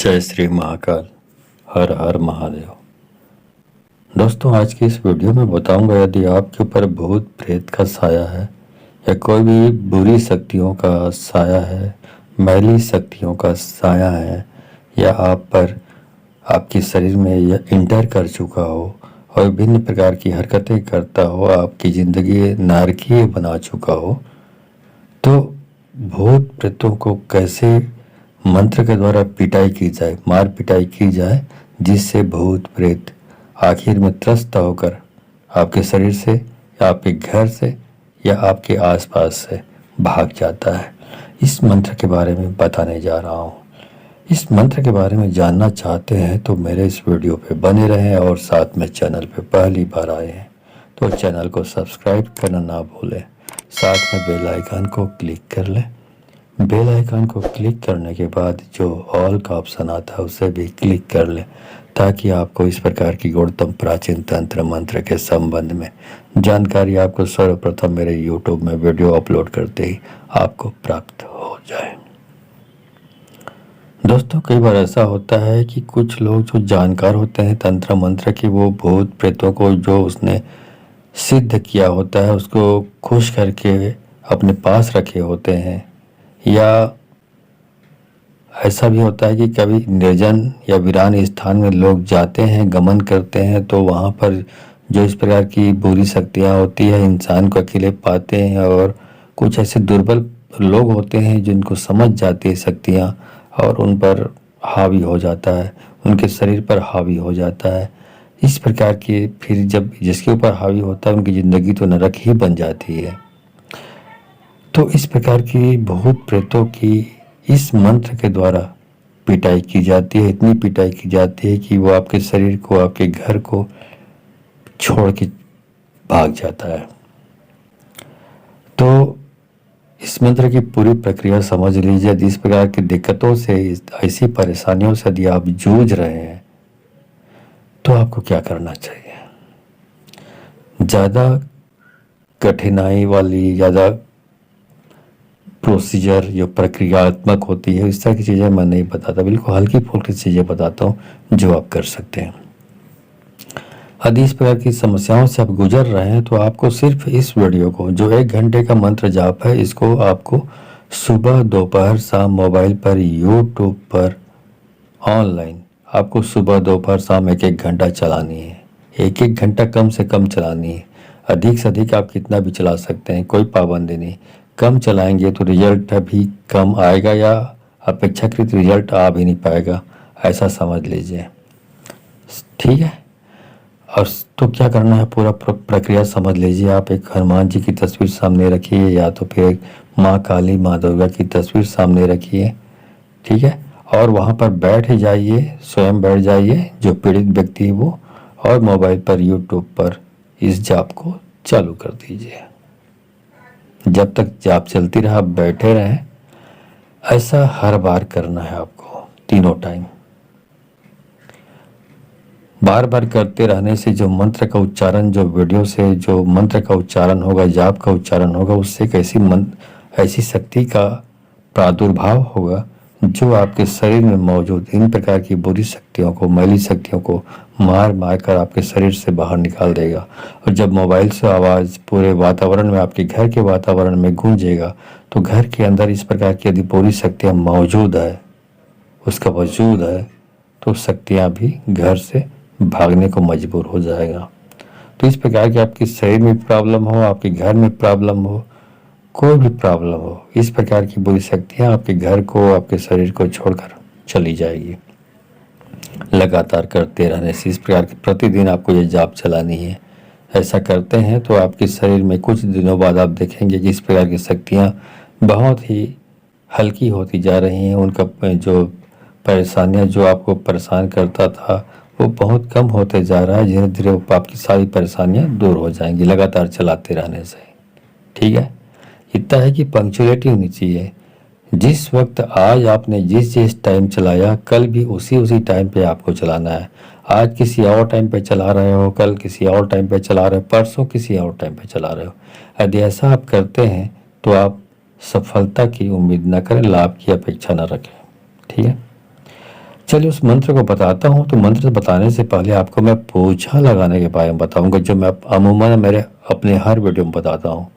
जय श्री महाकाल। हर हर महादेव। दोस्तों, आज की इस वीडियो में बताऊंगा, यदि आपके ऊपर भूत प्रेत का साया है या कोई भी बुरी शक्तियों का साया है, मैली शक्तियों का साया है, या आप पर आपके शरीर में यह इंटर कर चुका हो और विभिन्न प्रकार की हरकतें करता हो, आपकी ज़िंदगी नारकीय बना चुका हो, तो भूत प्रेतों को कैसे मंत्र के द्वारा पिटाई की जाए, मार पिटाई की जाए, जिससे भूत प्रेत आखिर में त्रस्त होकर आपके शरीर से या आपके घर से या आपके आसपास से भाग जाता है। इस मंत्र के बारे में बताने जा रहा हूँ। इस मंत्र के बारे में जानना चाहते हैं तो मेरे इस वीडियो पे बने रहें, और साथ में चैनल पे पहली बार आए हैं तो चैनल को सब्सक्राइब करना ना भूलें, साथ में बेल आइकन को क्लिक कर लें। बेल आइकन को क्लिक करने के बाद जो ऑल का ऑप्शन आता है उसे भी क्लिक कर लें, ताकि आपको इस प्रकार की गुणतम प्राचीन तंत्र मंत्र के संबंध में जानकारी आपको सर्वप्रथम मेरे यूट्यूब में वीडियो अपलोड करते ही आपको प्राप्त हो जाए। दोस्तों, कई बार ऐसा होता है कि कुछ लोग जो जानकार होते हैं तंत्र मंत्र की, वो भूत प्रेतों को जो उसने सिद्ध किया होता है उसको खुश करके अपने पास रखे होते हैं, या ऐसा भी होता है कि कभी निर्जन या वीरान स्थान में लोग जाते हैं, गमन करते हैं, तो वहाँ पर जो इस प्रकार की बुरी शक्तियाँ होती है इंसान को अकेले पाते हैं, और कुछ ऐसे दुर्बल लोग होते हैं जिनको समझ जाती है शक्तियाँ और उन पर हावी हो जाता है, उनके शरीर पर हावी हो जाता है। इस प्रकार की फिर जब जिसके ऊपर हावी होता है उनकी ज़िंदगी तो नरक ही बन जाती है। तो इस प्रकार की भूत प्रेतों की इस मंत्र के द्वारा पिटाई की जाती है, इतनी पिटाई की जाती है कि वो आपके शरीर को, आपके घर को छोड़ के भाग जाता है। तो इस मंत्र की पूरी प्रक्रिया समझ लीजिए। यदि इस प्रकार की दिक्कतों से, ऐसी परेशानियों से यदि आप जूझ रहे हैं तो आपको क्या करना चाहिए। ज़्यादा कठिनाई वाली, ज़्यादा प्रोसीजर जो प्रक्रियात्मक होती है, इस तरह की चीज़ें मैं नहीं बताता, बिल्कुल हल्की फुल्की चीज़ें बताता हूँ जो आप कर सकते हैं। यदि इस प्रकार की समस्याओं से आप गुजर रहे हैं तो आपको सिर्फ इस वीडियो को, जो 1 घंटे का मंत्र जाप है, इसको आपको सुबह, दोपहर, शाम मोबाइल पर, यूट्यूब पर, ऑनलाइन आपको सुबह, दोपहर, शाम 1-1 घंटा चलानी है। 1-1 घंटा कम से कम चलानी है। अधिक से अधिक आप कितना भी चला सकते हैं, कोई पाबंदी नहीं। कम चलाएंगे तो रिजल्ट भी कम आएगा या अपेक्षाकृत रिजल्ट आ भी नहीं पाएगा, ऐसा समझ लीजिए। ठीक है। और तो क्या करना है, पूरा प्रक्रिया समझ लीजिए। आप एक हनुमान जी की तस्वीर सामने रखिए, या तो फिर एक माँ काली, माँ दुर्गा की तस्वीर सामने रखिए। ठीक है। और वहाँ पर बैठ जाइए, स्वयं बैठ जाइए जो पीड़ित व्यक्ति है वो, और मोबाइल पर, यूट्यूब पर इस जाप को चालू कर दीजिए। जब तक जाप चलती रहा आप बैठे रहें। ऐसा हर बार करना है आपको, तीनों टाइम। बार बार करते रहने से जो मंत्र का उच्चारण, जो वीडियो से जो मंत्र का उच्चारण होगा, जाप का उच्चारण होगा, उससे एक ऐसी शक्ति का प्रादुर्भाव होगा जो आपके शरीर में मौजूद इन प्रकार की बुरी शक्तियों को, मैली शक्तियों को मार मार कर आपके शरीर से बाहर निकाल देगा। और जब मोबाइल से आवाज़ पूरे वातावरण में, आपके घर के वातावरण में गूंजेगा, तो घर के अंदर इस प्रकार की यदि बुरी शक्तियाँ मौजूद है, उसका वजूद है, तो शक्तियाँ भी घर से भागने को मजबूर हो जाएगा। तो इस प्रकार की आपके शरीर में प्रॉब्लम हो, आपके घर में प्रॉब्लम हो, कोई भी प्रॉब्लम हो, इस प्रकार की बुरी शक्तियाँ आपके घर को, आपके शरीर को छोड़कर चली जाएगी। लगातार करते रहने से, इस प्रकार की प्रतिदिन आपको ये जाप चलानी है। ऐसा करते हैं तो आपके शरीर में कुछ दिनों बाद आप देखेंगे कि इस प्रकार की शक्तियाँ बहुत ही हल्की होती जा रही हैं। उनका जो परेशानियाँ जो आपको परेशान करता था वो बहुत कम होते जा रहा है। धीरे धीरे आपकी सारी परेशानियाँ दूर हो जाएंगी लगातार चलाते रहने से। ठीक है। इतना है कि पंक्चुअलिटी होनी चाहिए। जिस वक्त आज आपने जिस टाइम चलाया, कल भी उसी टाइम पे आपको चलाना है। आज किसी और टाइम पे चला रहे हो, कल किसी और टाइम पे चला रहे हो, परसों किसी और टाइम पे चला रहे हो। यदि ऐसा आप करते हैं तो आप सफलता की उम्मीद न करें, लाभ की अपेक्षा न रखें। ठीक है। चलिए उस मंत्र को बताता हूँ। तो मंत्र बताने से पहले आपको मैं पोछा लगाने के बारे में बताऊंगा, जो मैं अमूमन मेरे अपने हर वीडियो में बताता हूँ।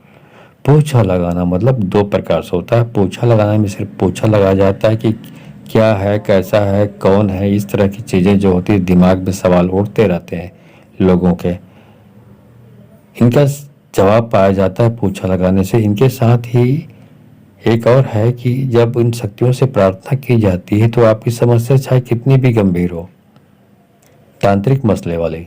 पोछा लगाना मतलब दो प्रकार से होता है। पोछा लगाने में सिर्फ पोछा लगाया जाता है कि क्या है, कैसा है, कौन है, इस तरह की चीज़ें जो होती है, दिमाग में सवाल उठते रहते हैं लोगों के, इनका जवाब पाया जाता है पोछा लगाने से। इनके साथ ही एक और है कि जब इन शक्तियों से प्रार्थना की जाती है तो आपकी समस्या चाहे कितनी भी गंभीर हो, तांत्रिक मसले वाली,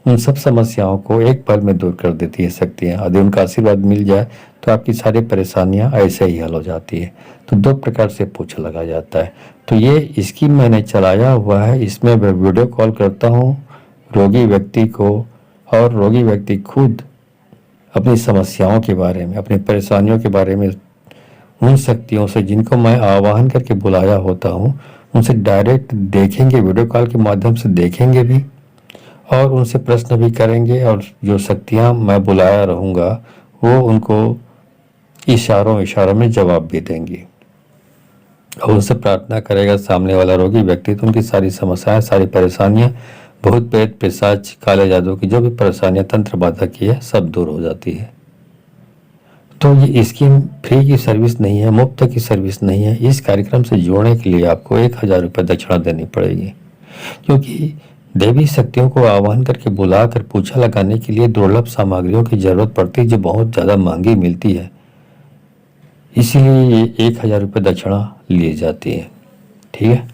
उन सब समस्याओं को एक पल में दूर कर देती है शक्तियाँ। यदि उनका आशीर्वाद मिल जाए तो आपकी सारी परेशानियाँ ऐसे ही हल हो जाती है। तो दो प्रकार से पोछा लगाया जाता है। तो ये स्कीम मैंने चलाया हुआ है। इसमें मैं वीडियो कॉल करता हूँ रोगी व्यक्ति को, और रोगी व्यक्ति खुद अपनी समस्याओं के बारे में, अपनी परेशानियों के बारे में उन शक्तियों से जिनको मैं आवाहन करके बुलाया होता हूँ, उनसे डायरेक्ट देखेंगे, वीडियो कॉल के माध्यम से देखेंगे भी, और उनसे प्रश्न भी करेंगे। और जो शक्तियाँ मैं बुलाया रहूँगा वो उनको इशारों में जवाब भी देंगी, और उनसे प्रार्थना करेगा सामने वाला रोगी व्यक्ति। तो उनकी सारी समस्याएं, सारी परेशानियां, भूत प्रेत पिशाच काले जादू की जो भी परेशानियां तंत्र बाधा की है, सब दूर हो जाती है। तो ये स्कीम फ्री की सर्विस नहीं है, मुफ्त की सर्विस नहीं है। इस कार्यक्रम से जोड़ने के लिए आपको 1000 रुपये दक्षिणा देनी पड़ेगी, क्योंकि देवी शक्तियों को आह्वान करके बुलाकर पोछा लगाने के लिए दुर्लभ सामग्रियों की जरूरत पड़ती है, जो बहुत ज़्यादा महंगी मिलती है। इसीलिए ये 1000 रुपये दक्षिणा ली जाती है। ठीक है।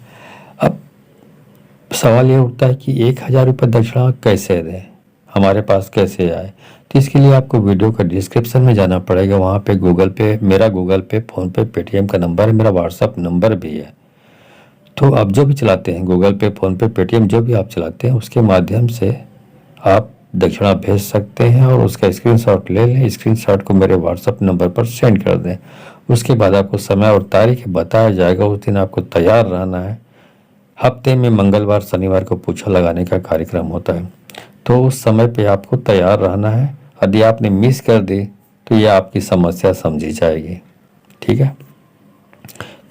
अब सवाल ये उठता है कि 1000 रुपये दक्षिणा कैसे दें, हमारे पास कैसे आए। तो इसके लिए आपको वीडियो का डिस्क्रिप्शन में जाना पड़ेगा। वहाँ पे गूगल पे, मेरा गूगल पे, फ़ोन पे, पेटीएम का नंबर है, मेरा व्हाट्सअप नंबर भी है। तो आप जो भी चलाते हैं, गूगल पे, फ़ोन पे, पेटीएम, जो भी आप चलाते हैं, उसके माध्यम से आप दक्षिणा भेज सकते हैं, और उसका स्क्रीनशॉट ले लें। स्क्रीनशॉट को मेरे व्हाट्सअप नंबर पर सेंड कर दें। उसके बाद आपको समय और तारीख बताया जाएगा। उस दिन आपको तैयार रहना है। हफ्ते में मंगलवार शनिवार को पोछा लगाने का कार्यक्रम होता है, तो उस समय पे आपको तैयार रहना है। यदि आपने मिस कर दी तो ये आपकी समस्या समझी जाएगी। ठीक है।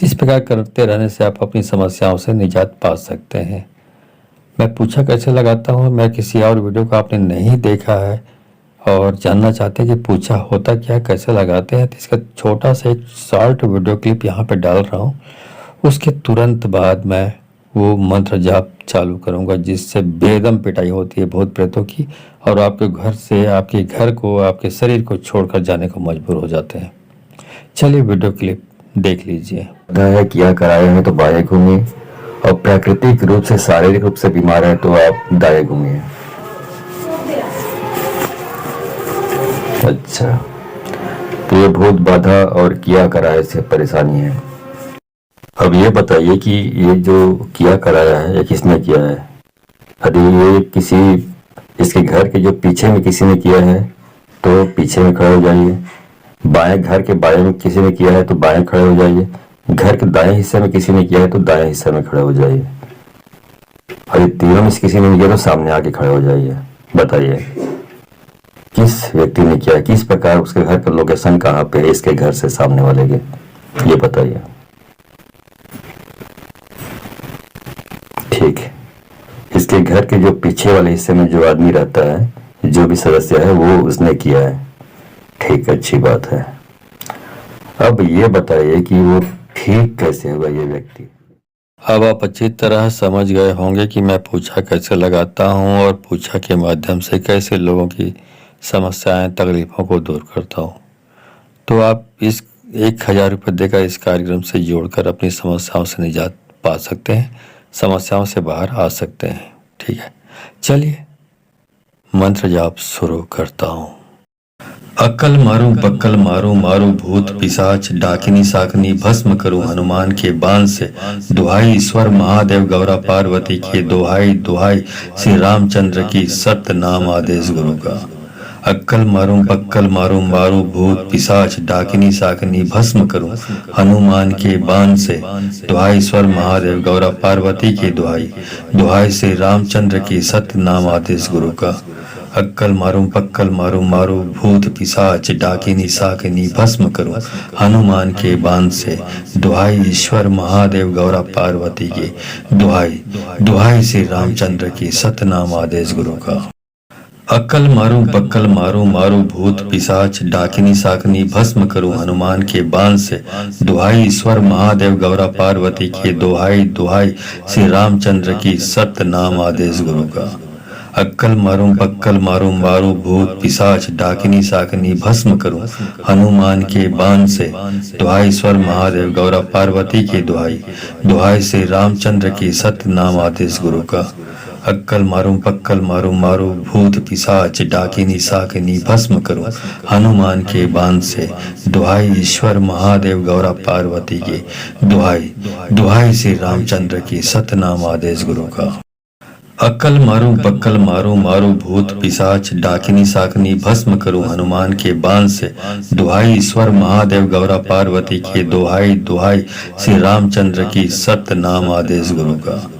इस प्रकार करते रहने से आप अपनी समस्याओं से निजात पा सकते हैं। मैं पोछा कैसे लगाता हूँ, मैं किसी और वीडियो को आपने नहीं देखा है और जानना चाहते हैं कि पोछा होता क्या, कैसे लगाते हैं, तो इसका छोटा सा एक शॉर्ट वीडियो क्लिप यहाँ पे डाल रहा हूँ। उसके तुरंत बाद मैं वो मंत्र जाप चालू करूँगा, जिससे बेदम पिटाई होती है भूत प्रेतों की, और आपके घर से, आपके घर को, आपके शरीर को छोड़कर जाने को मजबूर हो जाते हैं। चलिए वीडियो क्लिप देख लीजिए। है किया कराए हैं तो बाएं घूमिए, और प्राकृतिक रूप से, शारीरिक रूप से बीमार है तो आप दाएं घूमिए। अच्छा, तो ये भूत बाधा और किया कराए से परेशानी है। अब ये बताइए कि ये जो किया कराया है, ये किसने किया है? यदि ये किसी, इसके घर के जो पीछे में किसी ने किया है तो पीछे में खड़े हो जाइए। बाएं, घर के बाएं में किसी ने किया है तो बाएं खड़े हो जाइए। घर के दाएं हिस्से में किसी ने किया है तो दाएं हिस्से में खड़े हो जाइए। और ये तीनों में से किसी ने किया तो सामने आके खड़े हो जाइए। बताइए किस व्यक्ति ने किया है, किस प्रकार, उसके घर का लोकेशन कहाँ पे है, इसके घर से सामने वाले के, ये बताइए। ठीक है। इसके घर के जो पीछे वाले हिस्से में जो आदमी रहता है, जो भी सदस्य है, वो उसने किया है। ठीक, अच्छी बात है। अब ये बताइए कि वो ठीक कैसे हुआ ये व्यक्ति। अब आप अच्छी तरह समझ गए होंगे कि मैं पोछा कैसे लगाता हूँ, और पोछा के माध्यम से कैसे लोगों की समस्याएं, तकलीफों को दूर करता हूँ। तो आप इस 1000 रुपये देकर इस कार्यक्रम से जोड़कर अपनी समस्याओं से निजात पा सकते हैं, समस्याओं से बाहर आ सकते हैं। ठीक है। चलिए मंत्र जाप शुरू करता हूँ। अक्कल मारूं, बक्कल मारूं, मारूं भूत पिशाच डाकिनी साकनी, भस्म करूं हनुमान के बाण से। दुहाई ईश्वर महादेव गौरा पार्वती के, दुहाई दुहाई श्री रामचंद्र की, सत्य नाम आदेश गुरु का। अक्कल मारूं, बक्कल मारूं, मारूं भूत पिशाच डाकिनी साकनी, भस्म करूं हनुमान के बाण से। दुहाई ईश्वर महादेव गौरा पार्वती की, दुहाई दुहाई श्री रामचंद्र की, सत्य नाम आदेश गुरु का। अक्कल मारूं पक्कल मारूं मारूं भूत पिशाच डाकिनी साकिनी भस्म करूं हनुमान के बाण से। दुहाई ईश्वर महादेव गौरा पार्वती की, दुहाई दुहाई श्री रामचंद्र की, सतनाम आदेश गुरु का। अक्कल मारूं पक्कल मारूं मारूं भूत पिशाच डाकिनी साकिनी भस्म करूं हनुमान के बाण से। दुहाई ईश्वर महादेव गौरा पार्वती की, दुहाई दुहाई श्री रामचंद्र की, सतनाम आदेश गुरु का। अक्कल मारूं पक्कल मारूं मारूं भूत पिशाच डाकिनी साकिनी भस्म करूं हनुमान के बाण से। दुहाई ईश्वर महादेव गौरा पार्वती की, दुहाई दुहाई श्री रामचंद्र की, सतनाम आदेश गुरु का। अक्कल मारूं पक्कल मारूं मारूं भूत पिशाच डाकिनी साकिनी भस्म करूं हनुमान के बाण से। दुहाई ईश्वर महादेव गौरा पार्वती की, दुहाई दुहाई श्री रामचंद्र की, सतनाम आदेश गुरु का। अक्कल मारूं पक्कल मारूं मारूं भूत पिशाच डाकिनी साकिनी भस्म करूं हनुमान के बाण से। दुहाई ईश्वर महादेव गौरा पार्वती की, दुहाई दुहाई श्री रामचंद्र की, सतनाम आदेश गुरु का।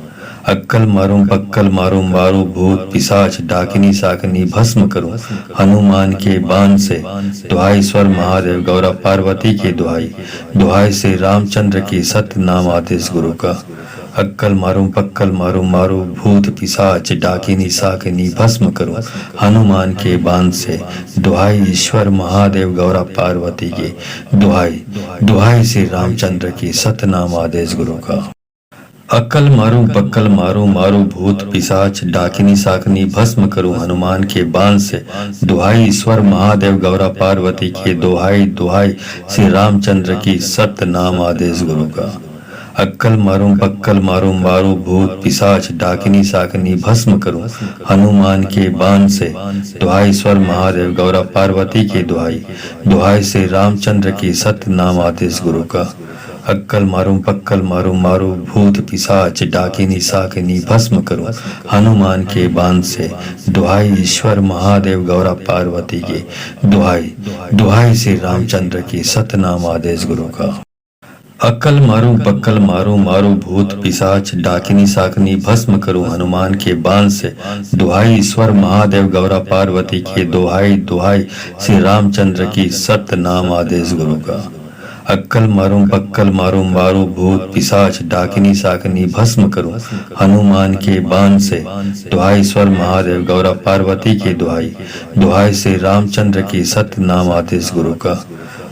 अक्कल मारूं पक्कल मारूं मारूं भूत पिशाच डाकिनी साकिनी भस्म करूं हनुमान के बाण से। दुहाई ईश्वर महादेव गौरा पार्वती की, दुहाई दुहाई श्री रामचंद्र की, सतनाम आदेश गुरु का। अक्कल मारूं पक्कल मारूं मारूं भूत पिशाच डाकिनी साकिनी भस्म करूं हनुमान के बाण से। दुहाई ईश्वर महादेव गौरा पार्वती की, दुहाई दुहाई श्री रामचंद्र की, सतनाम आदेश गुरु का। अक्कल मारूं पक्कल मारूं मारूं भूत पिशाच डाकिनी साकिनी भस्म करूं हनुमान के बाण से। दुहाई ईश्वर महादेव गौरा पार्वती की, दुहाई दुहाई श्री रामचंद्र की, सतनाम आदेश गुरु का। अक्कल मारूं पक्कल मारूं मारूं भूत पिशाच डाकिनी साकिनी भस्म करूं हनुमान के बाण से। दुहाई ईश्वर महादेव गौरा पार्वती की, दुहाई दुहाई श्री रामचंद्र की, सतनाम आदेश गुरु का। अक्कल मारूं पक्कल मारूं मारूं भूत पिशाच डाकिनी साकिनी भस्म करूं हनुमान के बाण से। दुहाई ईश्वर महादेव गौरा पार्वती की, दुहाई दुहाई श्री रामचंद्र की, सतनाम आदेश गुरु का। अक्कल मारूं पक्कल मारूं मारूं भूत पिशाच डाकिनी साकिनी भस्म करूं हनुमान के बाण से। दुहाई ईश्वर महादेव गौरा पार्वती की, दुहाई दुहाई श्री रामचंद्र की, सतनाम आदेश गुरु का। अक्कल मारूं पक्कल मारूं मारूं भूत पिशाच डाकिनी साकिनी भस्म करूं हनुमान के बाण से। दुहाई ईश्वर महादेव गौरा पार्वती की, दुहाई दुहाई श्री रामचंद्र की, सतनाम आदेश गुरु का।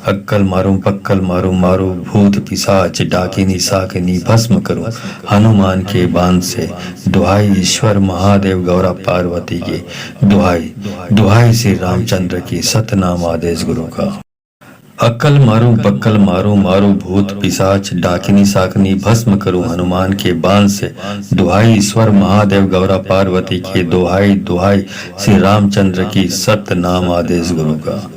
अक्कल मारूं पक्कल मारूं मारूं भूत पिशाच डाकिनी साकिनी भस्म करूं हनुमान के बाण से। दुहाई ईश्वर महादेव गौरा पार्वती की, दुहाई दुहाई श्री रामचंद्र की, सतनाम आदेश गुरु का। अक्कल मारूं पक्कल मारूं मारूं भूत पिशाच डाकिनी साकिनी भस्म करूं हनुमान के बाण से। दुहाई ईश्वर महादेव गौरा पार्वती की, दुहाई दुहाई श्री रामचंद्र की, सतनाम आदेश गुरु का।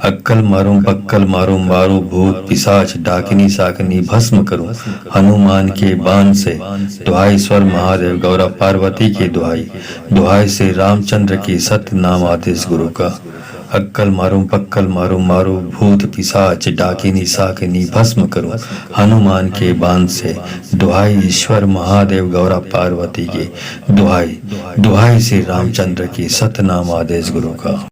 अक्कल मारूं पक्कल मारूं मारूं भूत पिशाच डाकिनी साकिनी भस्म करूं हनुमान के बाण से। दुहाई ईश्वर महादेव गौरा पार्वती की, दुहाई दुहाई श्री रामचंद्र की, सतनाम आदेश गुरु का। अक्कल मारूं पक्कल मारूं मारूं भूत पिशाच डाकिनी साकिनी भस्म करूं हनुमान के बाण से। दुहाई ईश्वर महादेव गौरा पार्वती की, दुहाई दुहाई श्री रामचंद्र की, सतनाम आदेश गुरु का।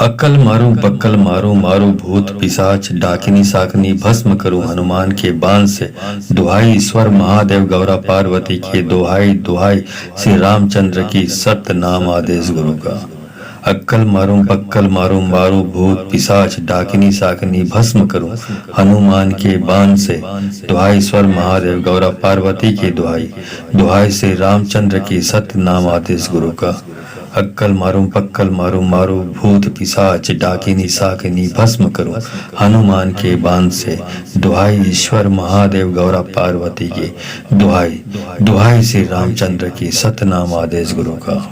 अक्कल मारूं पक्कल मारूं मारूं भूत पिशाच डाकिनी साकिनी भस्म करूं हनुमान के बाण से। दुहाई ईश्वर महादेव गौरा पार्वती की, दुहाई दुहाई श्री रामचंद्र की, सतनाम आदेश गुरु का। अक्कल मारूं पक्कल मारूं मारूं भूत पिशाच डाकिनी साकिनी भस्म करूं हनुमान के बाण से। दुहाई ईश्वर महादेव गौरा पार्वती की, दुहाई दुहाई श्री रामचंद्र की, सतनाम आदेश गुरु का। अक्कल मारूं पक्कल मारूं मारूं भूत पिशाच डाकिनी साकिनी भस्म करूं हनुमान के बाण से। दुहाई ईश्वर महादेव गौरा पार्वती की, दुहाई दुहाई श्री रामचंद्र की, सतनाम आदेश गुरु का।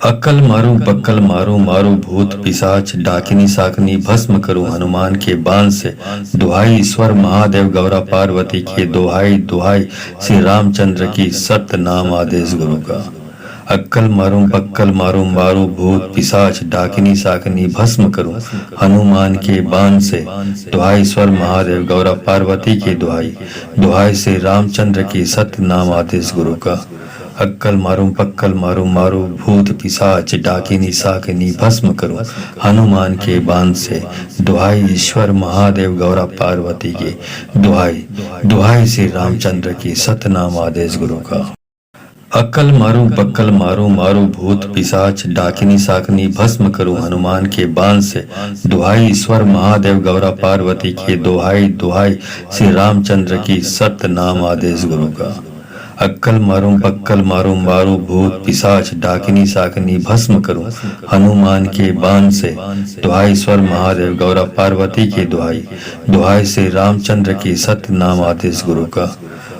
अक्कल मारूं पक्कल मारूं मारूं भूत पिशाच डाकिनी साकिनी भस्म करूं हनुमान के बाण से। दुहाई ईश्वर महादेव गौरा पार्वती की, दुहाई दुहाई श्री रामचंद्र की, सतनाम आदेश गुरु का। अक्कल मारूं पक्कल मारूं मारूं भूत पिशाच डाकिनी साकिनी भस्म करूं हनुमान के बाण से। दुहाई ईश्वर महादेव गौरा पार्वती की, दुहाई दुहाई श्री रामचंद्र की, सतनाम आदेश गुरु का। अक्कल मारूं पक्कल मारूं मारूं भूत पिशाच डाकिनी साकिनी भस्म करूं हनुमान के बाण से। दुहाई ईश्वर महादेव गौरा पार्वती की, दुहाई दुहाई श्री रामचंद्र की, सतनाम आदेश गुरु का। अक्कल मारूं पक्कल मारूं मारूं भूत पिशाच डाकिनी साकिनी भस्म करूं हनुमान के बाण से। दुहाई ईश्वर महादेव गौरा पार्वती की, दुहाई दुहाई श्री रामचंद्र की, सतनाम आदेश गुरु का। अक्कल मारूं पक्कल मारूं मारूं भूत पिशाच डाकिनी साकिनी भस्म करूं हनुमान के बाण से। दुहाई ईश्वर महादेव गौरा पार्वती की, दुहाई दुहाई श्री रामचंद्र की, सतनाम आदेश गुरु का।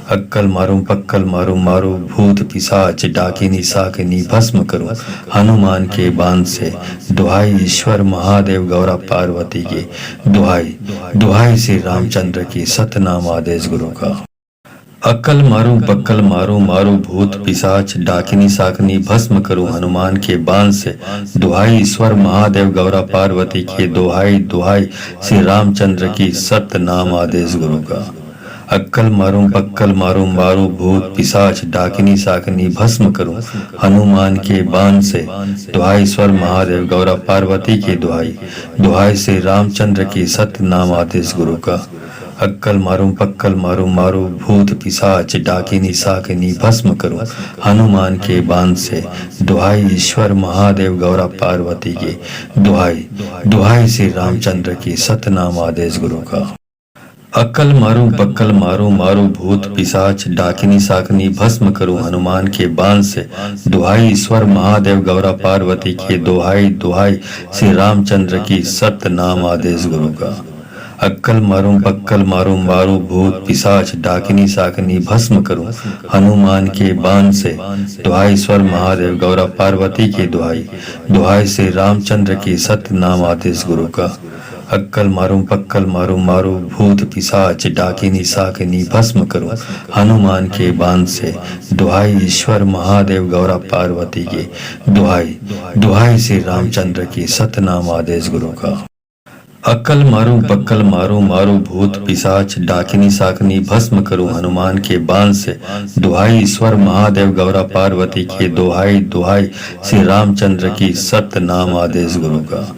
अक्कल मारूं पक्कल मारूं मारूं भूत पिशाच डाकिनी साकिनी भस्म करूं हनुमान के बाण से। दुहाई ईश्वर महादेव गौरा पार्वती की, दुहाई दुहाई श्री रामचंद्र की, सतनाम आदेश गुरु का। अक्कल मारूं पक्कल मारूं मारूं भूत पिशाच डाकिनी साकिनी भस्म करूं हनुमान के बाण से। दुहाई ईश्वर महादेव गौरा पार्वती की, दुहाई दुहाई श्री रामचंद्र की, सतनाम आदेश गुरु का। अक्कल मारूं पक्कल मारूं मारूं भूत पिशाच डाकिनी साकिनी भस्म करूं हनुमान के बाण से। दुहाई ईश्वर महादेव गौरा पार्वती की, दुहाई दुहाई श्री रामचंद्र की, सतनाम आदेश गुरु का। अक्कल मारूं पक्कल मारूं मारूं भूत पिशाच डाकिनी साकिनी भस्म करूं हनुमान के बाण से। दुहाई ईश्वर महादेव गौरा पार्वती की, दुहाई दुहाई श्री रामचंद्र की, सतनाम आदेश गुरु का। अक्कल मारूं पक्कल मारूं मारूं भूत पिशाच डाकिनी साकिनी भस्म करूं हनुमान के बाण से। दुहाई ईश्वर महादेव गौरा पार्वती की, दुहाई दुहाई श्री रामचंद्र की, सतनाम आदेश गुरु का। अक्कल मारूं पक्कल मारूं मारूं भूत पिशाच डाकिनी साकिनी भस्म करूं हनुमान के बाण से। दुहाई ईश्वर महादेव गौरा पार्वती की, दुहाई दुहाई श्री रामचंद्र की, सतनाम आदेश गुरु का। अक्कल मारूं पक्कल मारूं मारूं भूत पिशाच डाकिनी साकिनी भस्म करूं हनुमान के बाण से। दुहाई ईश्वर महादेव गौरा पार्वती की, दुहाई दुहाई श्री रामचंद्र की, सतनाम आदेश गुरु का। अक्कल मारूं पक्कल मारूं मारूं भूत पिशाच डाकिनी साकिनी भस्म करूं हनुमान के बाण से। दुहाई ईश्वर महादेव गौरा पार्वती की, दुहाई दुहाई श्री रामचंद्र की, सतनाम आदेश गुरु का।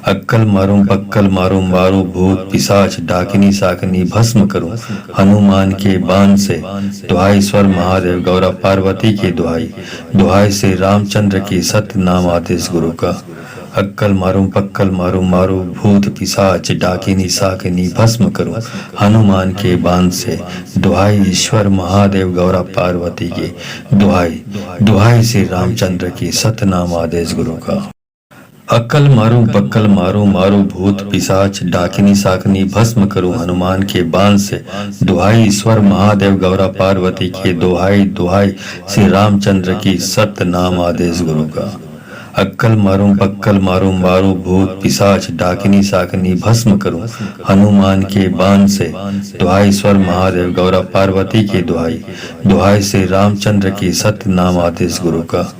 अक्कल मारूं पक्कल मारूं मारूं भूत पिशाच डाकिनी साकिनी भस्म करूं हनुमान के बाण से। दुहाई ईश्वर महादेव गौरा पार्वती की, दुहाई दुहाई श्री रामचंद्र की, सतनाम आदेश गुरु का। अक्कल मारूं पक्कल मारूं मारूं भूत पिशाच डाकिनी साकिनी भस्म करूं हनुमान के बाण से। दुहाई ईश्वर महादेव गौरा पार्वती की, दुहाई दुहाई श्री रामचंद्र की, सतनाम आदेश गुरु का। अक्कल मारूं पक्कल मारूं मारूं भूत पिशाच डाकिनी साकिनी भस्म करूं हनुमान के बाण से। दुहाई ईश्वर महादेव गौरा पार्वती की, दुहाई दुहाई श्री रामचंद्र की, सतनाम आदेश गुरु का। अक्कल मारूं पक्कल मारूं मारूं भूत पिशाच डाकिनी साकिनी भस्म करूं हनुमान के बाण से। दुहाई ईश्वर महादेव गौरा पार्वती की, दुहाई दुहाई श्री रामचंद्र की, सतनाम आदेश गुरु का।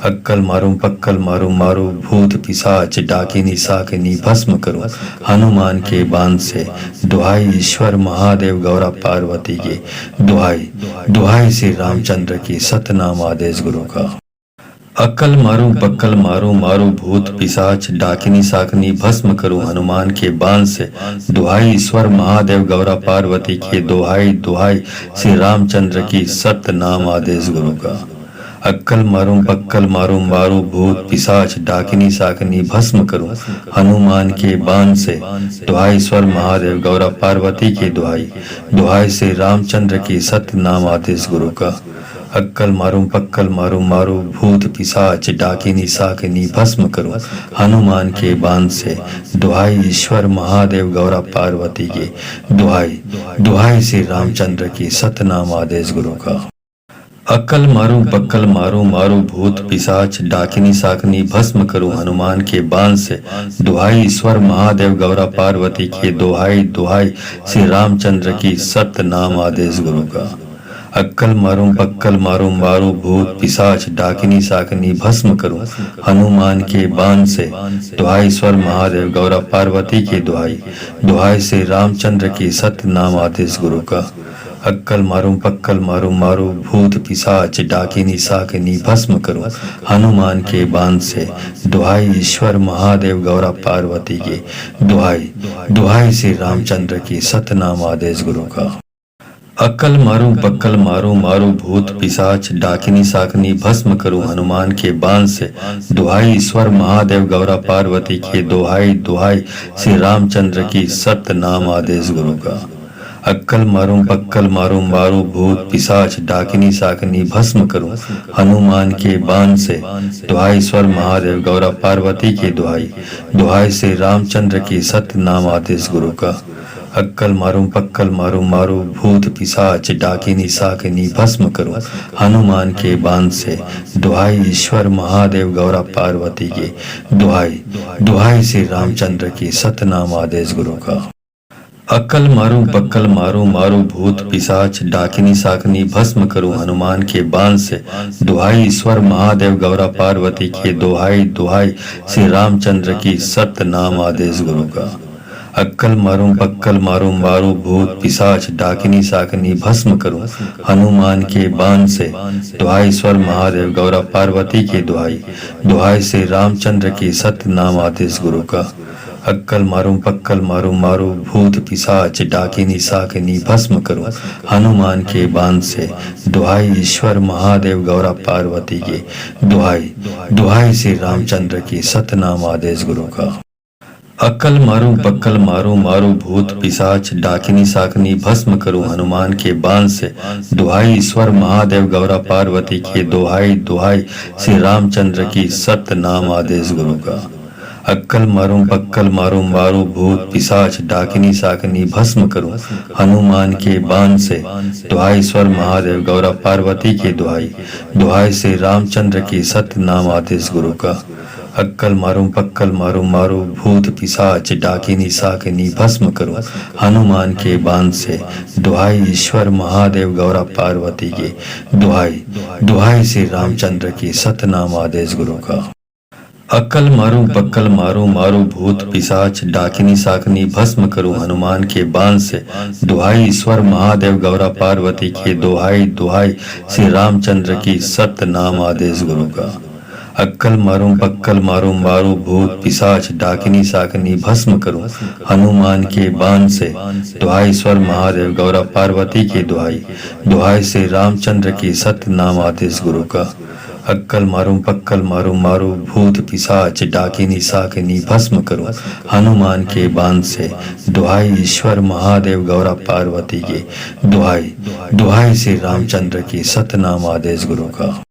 अक्कल मारूं पक्कल मारूं मारूं भूत पिशाच डाकिनी साकिनी भस्म करूं हनुमान के बाण से। दुहाई ईश्वर महादेव गौरा पार्वती की, दुहाई दुहाई श्री रामचंद्र की, सतनाम आदेश गुरु का। अक्कल मारूं पक्कल मारूं मारूं भूत पिशाच डाकिनी साकिनी भस्म करूं हनुमान के बाण से। दुहाई ईश्वर महादेव गौरा पार्वती की, दुहाई दुहाई श्री रामचंद्र की, सतनाम आदेश गुरु का। अक्कल मारूं पक्कल मारूं मारूं भूत पिशाच डाकिनी साकिनी भस्म करूं हनुमान के बाण से। दुहाई ईश्वर महादेव गौरा पार्वती की, दुहाई दुहाई श्री रामचंद्र की, सतनाम आदेश गुरु का। अक्कल मारूं पक्कल मारूं मारूं भूत पिशाच डाकिनी साकिनी भस्म करूं हनुमान के बाण से। दुहाई ईश्वर महादेव गौरा पार्वती की, दुहाई दुहाई श्री रामचंद्र की, सतनाम आदेश गुरु का। अक्कल मारूं पक्कल मारूं मारूं भूत पिशाच डाकिनी साकिनी भस्म करूं हनुमान के बाण से। दुहाई ईश्वर महादेव गौरा पार्वती की, दुहाई दुहाई श्री रामचंद्र की, सतनाम आदेश गुरु का। अक्कल मारूं पक्कल मारूं मारूं भूत पिशाच डाकिनी साकिनी भस्म करूं हनुमान के बाण से। दुहाई ईश्वर महादेव गौरा पार्वती की, दुहाई दुहाई श्री रामचंद्र की, सतनाम आदेश गुरु का। अक्कल मारूं पक्कल मारूं मारूं भूत पिशाच डाकिनी साकिनी भस्म करूं हनुमान के बाण से। दुहाई ईश्वर महादेव गौरा पार्वती की, दुहाई दुहाई श्री रामचंद्र की, सतनाम आदेश गुरु का। अक्कल मारूं पक्कल मारूं मारूं भूत पिशाच डाकिनी साकिनी भस्म करूं हनुमान के बाण से। दुहाई ईश्वर महादेव गौरा पार्वती की, दुहाई दुहाई श्री रामचंद्र की, सतनाम आदेश गुरु का। अक्कल मारूं पक्कल मारूं मारूं भूत पिशाच डाकिनी साकिनी भस्म करूं हनुमान के बाण से। दुहाई ईश्वर महादेव गौरा पार्वती की, दुहाई दुहाई श्री रामचंद्र की, सतनाम आदेश गुरु का। अक्कल मारूं पक्कल मारूं मारूं भूत पिशाच डाकिनी साकिनी भस्म करूं हनुमान के बाण से। दुहाई ईश्वर महादेव गौरा पार्वती की, दुहाई दुहाई श्री रामचंद्र की, सतनाम आदेश गुरु का। अक्कल मारूं पक्कल मारूं मारूं भूत पिशाच डाकिनी साकिनी भस्म करूं हनुमान के बाण से। दुहाई ईश्वर महादेव गौरा पार्वती की, दुहाई दुहाई श्री रामचंद्र की, सतनाम आदेश गुरु का। अक्कल मारूं पक्कल मारूं मारूं भूत पिशाच डाकिनी साकिनी भस्म करूं हनुमान के बाण से। दुहाई ईश्वर महादेव गौरा पार्वती की, दुहाई दुहाई श्री रामचंद्र की, सतनाम आदेश गुरु का। अक्कल मारूं पक्कल मारूं मारूं भूत पिशाच डाकिनी साकिनी भस्म करूं हनुमान के बाण से। दुहाई ईश्वर महादेव गौरा पार्वती की, दुहाई दुहाई श्री रामचंद्र की, सतनाम आदेश गुरु का। अक्कल मारूं पक्कल मारूं मारूं भूत पिशाच डाकिनी साकिनी भस्म करूं हनुमान के बाण से। दुहाई ईश्वर महादेव गौरा पार्वती की, दुहाई दुहाई श्री रामचंद्र की, सतनाम आदेश गुरु का। अक्कल मारूं पक्कल मारूं मारूं भूत पिशाच डाकिनी साकिनी भस्म करूं हनुमान के बाण से। दुहाई ईश्वर महादेव गौरा पार्वती की, दुहाई दुहाई श्री रामचंद्र की, सतनाम आदेश गुरु का। अक्कल मारूं पक्कल मारूं मारूं भूत पिशाच डाकिनी साकिनी भस्म करूं हनुमान के बाण से। दुहाई ईश्वर महादेव गौरा पार्वती की, दुहाई दुहाई श्री रामचंद्र की, सतनाम आदेश गुरु का। अक्कल मारूं पक्कल मारूं मारूं भूत पिशाच डाकिनी साकिनी भस्म करूं हनुमान के बाण से। दुहाई ईश्वर महादेव गौरा पार्वती की, दुहाई दुहाई श्री रामचंद्र की, सतनाम आदेश गुरु का। अक्कल मारूं पक्कल मारूं मारूं भूत पिशाच डाकिनी साकिनी भस्म करूं हनुमान के बाण से। दुहाई ईश्वर महादेव गौरा पार्वती की, दुहाई दुहाई श्री रामचंद्र की, सतनाम आदेश गुरु का। अक्कल मारूं पक्कल मारूं मारूं भूत पिशाच डाकिनी साकिनी भस्म करूं हनुमान के बाण से। दुहाई ईश्वर महादेव गौरा पार्वती की, दुहाई दुहाई श्री रामचंद्र की, सतनाम आदेश गुरु का।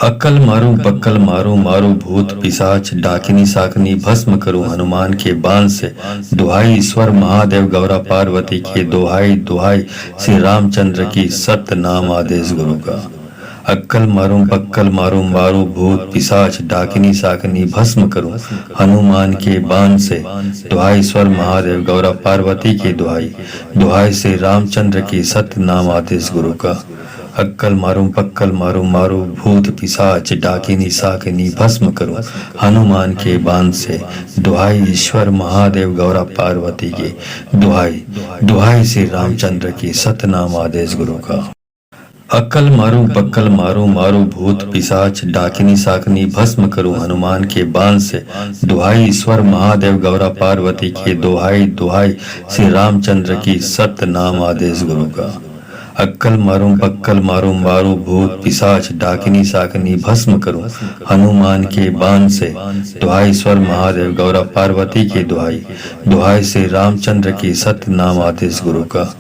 अक्कल मारूं पक्कल मारूं मारूं भूत पिशाच डाकिनी साकिनी भस्म करूं हनुमान के बाण से। दुहाई ईश्वर महादेव गौरा पार्वती की, दुहाई दुहाई श्री रामचंद्र की, सतनाम आदेश गुरु का। अक्कल मारूं पक्कल मारूं मारूं भूत पिशाच डाकिनी साकिनी भस्म करूं हनुमान के बाण से। दुहाई ईश्वर महादेव गौरा पार्वती की, दुहाई दुहाई श्री रामचंद्र की, सतनाम आदेश गुरु का। अक्कल मारूं पक्कल मारूं मारूं भूत पिशाच डाकिनी साकिनी भस्म करूं हनुमान के बाण से। दुहाई ईश्वर महादेव गौरा पार्वती की, दुहाई दुहाई श्री रामचंद्र की, सतनाम आदेश गुरु का। अक्कल मारूं पक्कल मारूं मारूं भूत पिशाच डाकिनी साकिनी भस्म करूं हनुमान के बाण से। दुहाई ईश्वर महादेव गौरा पार्वती की, दुहाई दुहाई श्री रामचंद्र की, सतनाम आदेश गुरु का। अक्कल मारूं पक्कल मारूं मारूं भूत पिशाच डाकिनी साकिनी भस्म करूं हनुमान के बाण से। दुहाई ईश्वर महादेव गौरा पार्वती की, दुहाई दुहाई श्री रामचंद्र की, सतनाम आदेश गुरु का।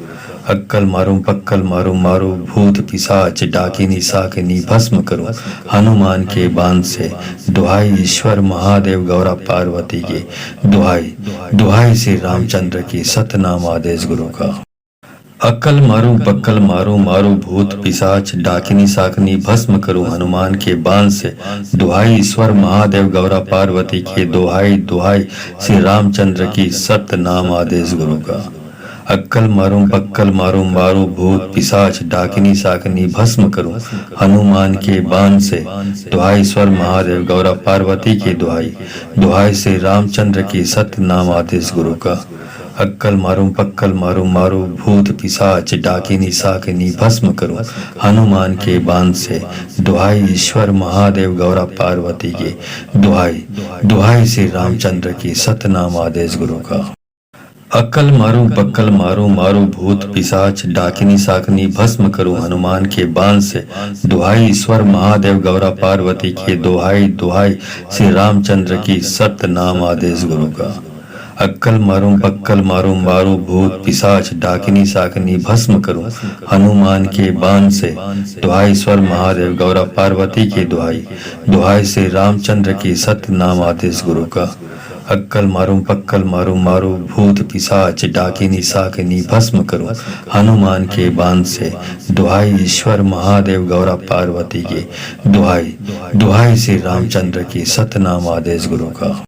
अक्कल मारूं पक्कल मारूं मारूं भूत पिशाच डाकिनी साकिनी भस्म करूं हनुमान के बाण से। दुहाई ईश्वर महादेव गौरा पार्वती की, दुहाई दुहाई श्री रामचंद्र की, सतनाम आदेश गुरु का। अक्कल मारूं पक्कल मारूं मारूं भूत पिशाच डाकिनी साकिनी भस्म करूं हनुमान के बाण से। दुहाई ईश्वर महादेव गौरा पार्वती की, दुहाई दुहाई श्री रामचंद्र की, सतनाम आदेश गुरु का। अक्कल मारूं पक्कल मारूं मारूं भूत पिशाच डाकिनी साकिनी भस्म करूं हनुमान के बाण से। दुहाई ईश्वर महादेव गौरा पार्वती की, दुहाई दुहाई श्री रामचंद्र की, सतनाम आदेश गुरु का। अक्कल मारूं पक्कल मारूं मारूं भूत पिशाच डाकिनी साकिनी भस्म करूं हनुमान के बाण से। दुहाई ईश्वर महादेव गौरा पार्वती की, दुहाई दुहाई श्री रामचंद्र की, सतनाम आदेश गुरु का। अक्कल मारूं पक्कल मारूं मारूं भूत पिशाच डाकिनी साकिनी भस्म करूं हनुमान के बाण से। दुहाई ईश्वर महादेव गौरा पार्वती की, दुहाई दुहाई श्री रामचंद्र की, सतनाम आदेश गुरु का। अक्कल मारूं पक्कल मारूं मारूं भूत पिशाच डाकिनी साकिनी भस्म करूं हनुमान के बाण से। दुहाई ईश्वर महादेव गौरा पार्वती की, दुहाई दुहाई श्री रामचंद्र की, सतनाम आदेश गुरु का। अक्कल मारूं पक्कल मारूं मारूं भूत पिशाच डाकिनी साकिनी भस्म करूं हनुमान के बाण से। दुहाई ईश्वर महादेव गौरा पार्वती की, दुहाई दुहाई श्री रामचंद्र की, सतनाम आदेश गुरु का।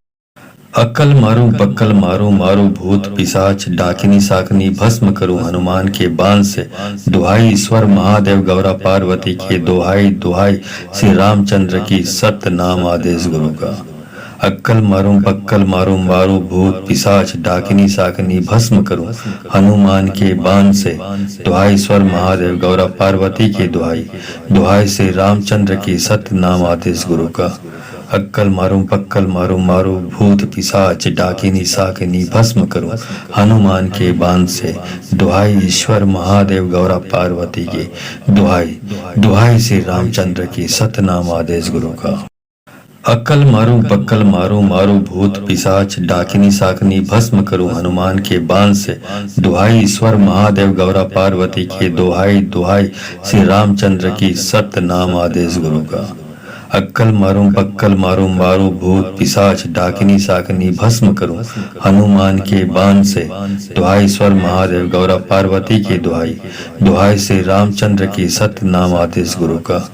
अक्कल मारूं पक्कल मारूं मारूं भूत पिशाच डाकिनी साकिनी भस्म करूं हनुमान के बाण से। दुहाई ईश्वर महादेव गौरा पार्वती की, दुहाई दुहाई श्री रामचंद्र की, सतनाम आदेश गुरु का। अक्कल मारूं पक्कल मारूं मारूं भूत पिशाच डाकिनी साकिनी भस्म करूं हनुमान के बाण से। दुहाई ईश्वर महादेव गौरा पार्वती की, दुहाई दुहाई श्री रामचंद्र की, सतनाम आदेश गुरु का। अक्कल मारूं पक्कल मारूं मारूं भूत पिशाच डाकिनी साकिनी भस्म करूं हनुमान के बाण से। दुहाई ईश्वर महादेव गौरा पार्वती की, दुहाई दुहाई श्री रामचंद्र की, सतनाम आदेश गुरु का। अक्कल मारूं पक्कल मारूं मारूं भूत पिशाच डाकिनी साकिनी भस्म करूं हनुमान के बाण से। दुहाई ईश्वर महादेव गौरा पार्वती की, दुहाई दुहाई श्री रामचंद्र की, सतनाम आदेश गुरु का। अक्कल मारूं पक्कल मारूं मारूं भूत पिशाच डाकिनी साकिनी भस्म करूं हनुमान के बाण से। दुहाई ईश्वर महादेव गौरा पार्वती की, दुहाई दुहाई श्री रामचंद्र की, सतनाम आदेश गुरु का।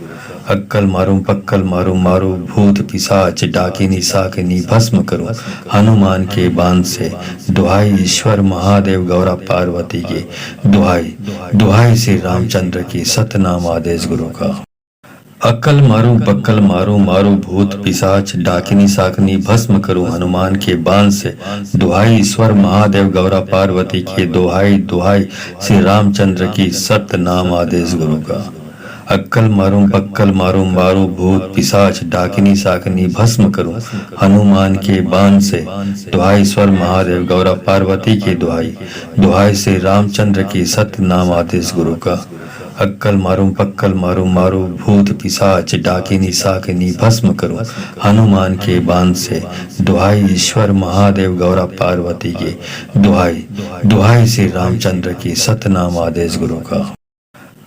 अक्कल मारूं पक्कल मारूं मारूं भूत पिशाच डाकिनी साकिनी भस्म करूं हनुमान के बाण से। दुहाई ईश्वर महादेव गौरा पार्वती की, दुहाई दुहाई श्री रामचंद्र की, सतनाम आदेश गुरु का। अक्कल मारूं पक्कल मारूं मारूं भूत पिशाच डाकिनी साकिनी भस्म करूं हनुमान के बाण से। दुहाई ईश्वर महादेव गौरा पार्वती की, दुहाई दुहाई श्री रामचंद्र की, सतनाम आदेश गुरु का। अक्कल मारूं पक्कल मारूं मारूं भूत पिशाच डाकिनी साकिनी भस्म करूं हनुमान के बाण से। दुहाई ईश्वर महादेव गौरा पार्वती की, दुहाई दुहाई श्री रामचंद्र की, सतनाम आदेश गुरु का। अक्कल मारूं पक्कल मारूं मारूं भूत पिशाच डाकिनी साकिनी भस्म करूं हनुमान के बाण से। दुहाई ईश्वर महादेव गौरा पार्वती की, दुहाई दुहाई श्री रामचंद्र की, सतनाम आदेश गुरु का।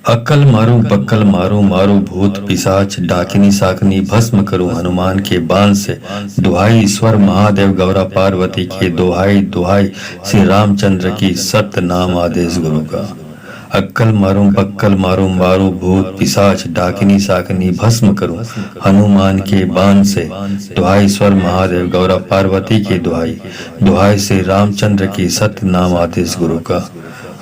अक्कल मारूं पक्कल मारूं मारूं भूत पिशाच डाकिनी साकिनी भस्म करूं हनुमान के बाण से। दुहाई ईश्वर महादेव गौरा पार्वती की, दुहाई दुहाई श्री रामचंद्र की, सतनाम आदेश गुरु का। अक्कल मारूं पक्कल मारूं मारूं भूत पिशाच डाकिनी साकिनी भस्म करूं हनुमान के बाण से। दुहाई ईश्वर महादेव गौरा पार्वती की, दुहाई दुहाई श्री रामचंद्र की, सतनाम आदेश गुरु का।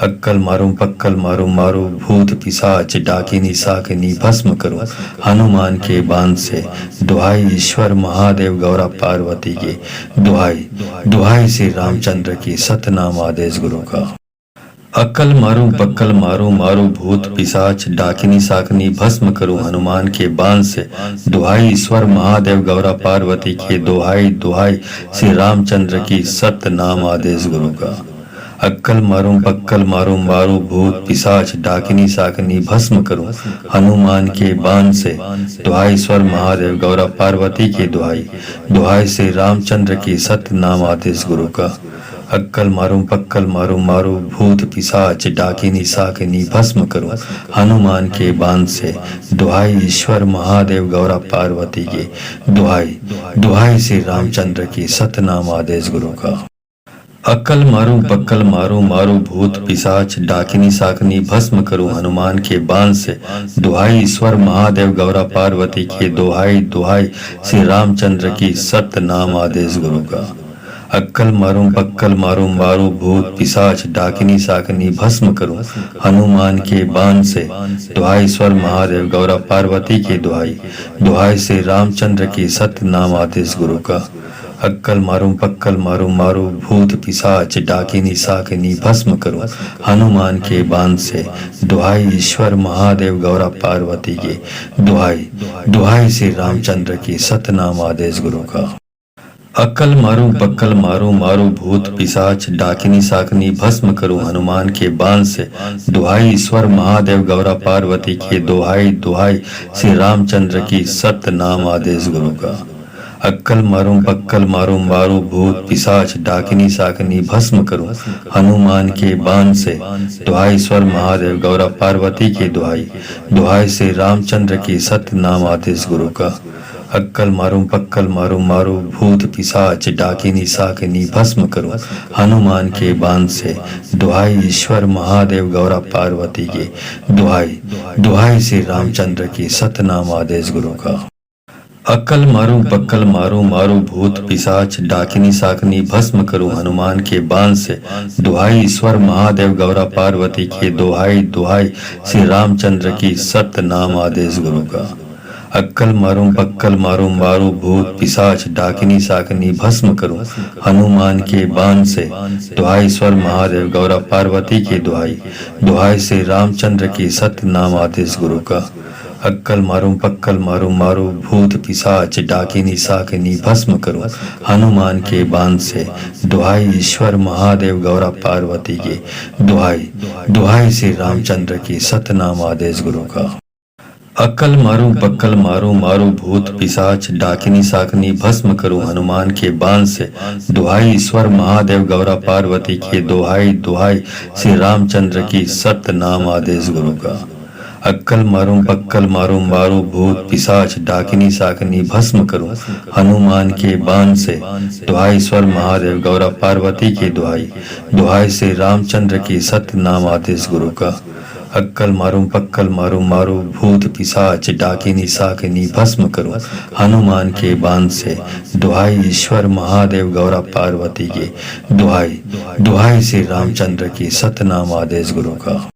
अक्कल मारूं पक्कल मारूं मारूं भूत पिशाच डाकिनी साकिनी भस्म करूं हनुमान के बाण से। दुहाई ईश्वर महादेव गौरा पार्वती की, दुहाई दुहाई श्री रामचंद्र की, सतनाम आदेश गुरु का। अक्कल मारूं पक्कल मारूं मारूं भूत पिशाच डाकिनी साकिनी भस्म करूं हनुमान के बाण से। दुहाई ईश्वर महादेव गौरा पार्वती की, दुहाई दुहाई श्री रामचंद्र की, सतनाम आदेश गुरु का। अक्कल मारूं पक्कल मारूं मारूं भूत पिशाच डाकिनी साकिनी भस्म करूं हनुमान के बाण से। दुहाई ईश्वर महादेव गौरा पार्वती की, दुहाई दुहाई श्री रामचंद्र की, सतनाम आदेश गुरु का। अक्कल मारूं पक्कल मारूं मारूं भूत पिशाच डाकिनी साकिनी भस्म करूं हनुमान के बाण से। दुहाई ईश्वर महादेव गौरा पार्वती की, दुहाई दुहाई श्री रामचंद्र की, सतनाम आदेश गुरु का। अक्कल मारूं पक्कल मारूं मारूं भूत पिशाच डाकिनी साकिनी भस्म करूं हनुमान के बाण से। दुहाई ईश्वर महादेव गौरा पार्वती की, दुहाई दुहाई श्री रामचंद्र की, सतनाम आदेश गुरु का। अक्कल मारूं पक्कल मारूं मारूं भूत पिशाच डाकिनी साकिनी भस्म करूं हनुमान के बाण से। दुहाई ईश्वर महादेव गौरा पार्वती की, दुहाई दुहाई श्री रामचंद्र की, सतनाम आदेश गुरु का। अक्कल मारूं पक्कल मारूं मारूं भूत पिशाच डाकिनी साकिनी भस्म करूं हनुमान के बाण से। दुहाई ईश्वर महादेव गौरा पार्वती की, दुहाई दुहाई श्री रामचंद्र की, सतनाम आदेश गुरु का। अक्कल मारूं पक्कल मारूं मारूं भूत पिशाच डाकिनी साकिनी भस्म करूं हनुमान के बाण से। दुहाई ईश्वर महादेव गौरा पार्वती की, दुहाई दुहाई श्री रामचंद्र की, सतनाम आदेश गुरु का। अक्कल मारूं पक्कल मारूं मारूं भूत पिशाच डाकिनी साकिनी भस्म करूं हनुमान के बाण से। दुहाई ईश्वर महादेव गौरा पार्वती की, दुहाई दुहाई श्री रामचंद्र की, सतनाम आदेश गुरु का। अक्कल मारूं पक्कल मारूं मारूं भूत पिशाच डाकिनी साकिनी भस्म करूं हनुमान के बाण से। दुहाई ईश्वर महादेव गौरा पार्वती की, दुहाई दुहाई श्री रामचंद्र की, सतनाम आदेश गुरु का। अक्कल मारूं पक्कल मारूं मारूं भूत पिशाच डाकिनी साकिनी भस्म करूं हनुमान के बाण से। दुहाई ईश्वर महादेव गौरा पार्वती की, दुहाई दुहाई श्री रामचंद्र की, सतनाम आदेश गुरु का। अक्कल मारूं पक्कल मारूं मारूं भूत पिशाच डाकिनी साकिनी भस्म करूं हनुमान के बाण से। दुहाई ईश्वर महादेव गौरा पार्वती की, दुहाई दुहाई श्री रामचंद्र की, सतनाम आदेश गुरु का। अक्कल मारूं पक्कल मारूं मारूं भूत पिशाच डाकिनी साकिनी भस्म करूं हनुमान के बाण से। दुहाई ईश्वर महादेव गौरा पार्वती की, दुहाई दुहाई श्री रामचंद्र की, सतनाम आदेश गुरु का। अक्कल मारूं पक्कल मारूं मारूं भूत पिशाच डाकिनी साकिनी भस्म करूं हनुमान के बाण से। दुहाई ईश्वर महादेव गौरा पार्वती की, दुहाई दुहाई श्री रामचंद्र की, सतनाम आदेश गुरु का। अक्कल मारूं पक्कल मारूं मारूं भूत पिशाच डाकिनी साकिनी भस्म करूं हनुमान के बाण से। दुहाई ईश्वर महादेव गौरा पार्वती की, दुहाई दुहाई श्री रामचंद्र की, सतनाम आदेश गुरु का। अक्कल मारूं पक्कल मारूं मारूं भूत पिशाच डाकिनी साकिनी भस्म करूं हनुमान के बाण से। दुहाई ईश्वर महादेव गौरा पार्वती की, दुहाई दुहाई श्री रामचंद्र की, सतनाम आदेश गुरु का।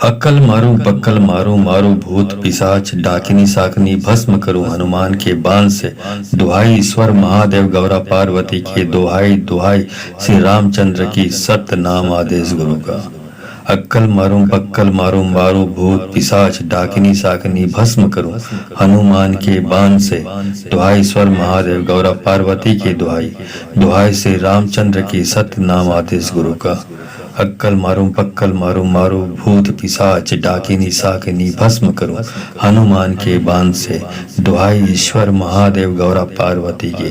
अक्कल मारूं पक्कल मारूं मारूं भूत पिशाच डाकिनी साकिनी भस्म करूं हनुमान के बाण से। दुहाई ईश्वर महादेव गौरा पार्वती की, दुहाई दुहाई श्री रामचंद्र की, सतनाम आदेश गुरु का। अक्कल मारूं पक्कल मारूं मारूं भूत पिशाच डाकिनी साकिनी भस्म करूं हनुमान के बाण से। दुहाई ईश्वर महादेव गौरा पार्वती की, दुहाई दुहाई श्री रामचंद्र की, सतनाम आदेश गुरु का। अक्कल मारूं पक्कल मारूं मारूं भूत पिशाच डाकिनी साकिनी भस्म करूं हनुमान के बाण से। दुहाई ईश्वर महादेव गौरा पार्वती की,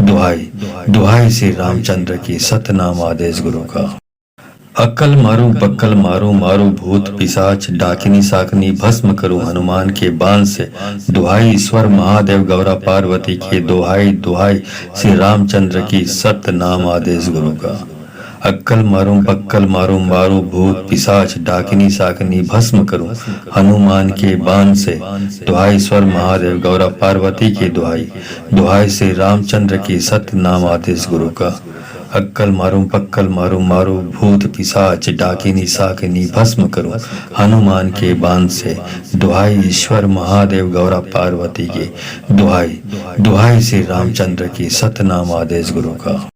दुहाई दुहाई श्री रामचंद्र की, सतनाम आदेश गुरु का। अक्कल मारूं पक्कल मारूं मारूं भूत पिशाच डाकिनी साकिनी भस्म करूं हनुमान के बाण से। दुहाई ईश्वर महादेव गौरा पार्वती की, दुहाई दुहाई श्री रामचंद्र की, सतनाम आदेश गुरु का। अक्कल मारूं पक्कल मारूं मारूं भूत पिशाच डाकिनी साकिनी भस्म करूं हनुमान के बाण से। दुहाई ईश्वर महादेव गौरा पार्वती की, दुहाई दुहाई श्री रामचंद्र की, सतनाम आदेश गुरु का। अक्कल मारूं पक्कल मारूं मारूं भूत पिशाच डाकिनी साकिनी भस्म करूं हनुमान के बाण से। दुहाई ईश्वर महादेव गौरा पार्वती की, दुहाई दुहाई श्री रामचंद्र की, सतनाम आदेश गुरु का।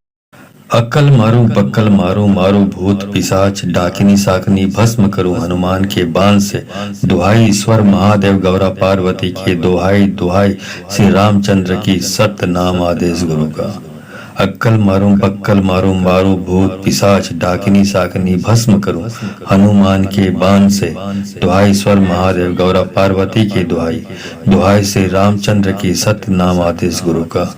अक्कल मारूं पक्कल मारूं मारूं भूत पिशाच डाकिनी साकिनी भस्म करूं हनुमान के बाण से। दुहाई ईश्वर महादेव गौरा पार्वती की, दुहाई दुहाई श्री रामचंद्र की, सतनाम आदेश गुरु का। अक्कल मारूं पक्कल मारूं मारूं भूत पिशाच डाकिनी साकिनी भस्म करूं हनुमान के बाण से। दुहाई ईश्वर महादेव गौरा पार्वती की, दुहाई दुहाई श्री रामचंद्र की, सतनाम आदेश गुरु का।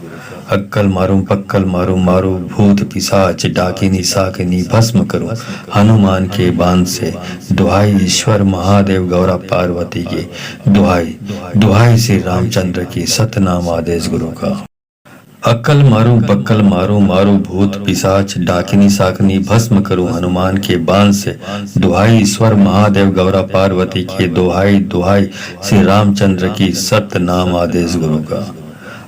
अक्कल मारूं पक्कल मारूं मारूं भूत पिशाच डाकिनी साकिनी भस्म करूं हनुमान के बाण से। दुहाई ईश्वर महादेव गौरा पार्वती की, दुहाई दुहाई श्री रामचंद्र की, सतनाम आदेश गुरु का। अक्कल मारूं पक्कल मारूं मारूं भूत पिशाच डाकिनी साकिनी भस्म करूं हनुमान के बाण से। दुहाई ईश्वर महादेव गौरा पार्वती की, दुहाई दुहाई श्री रामचंद्र की, सतनाम आदेश गुरु का।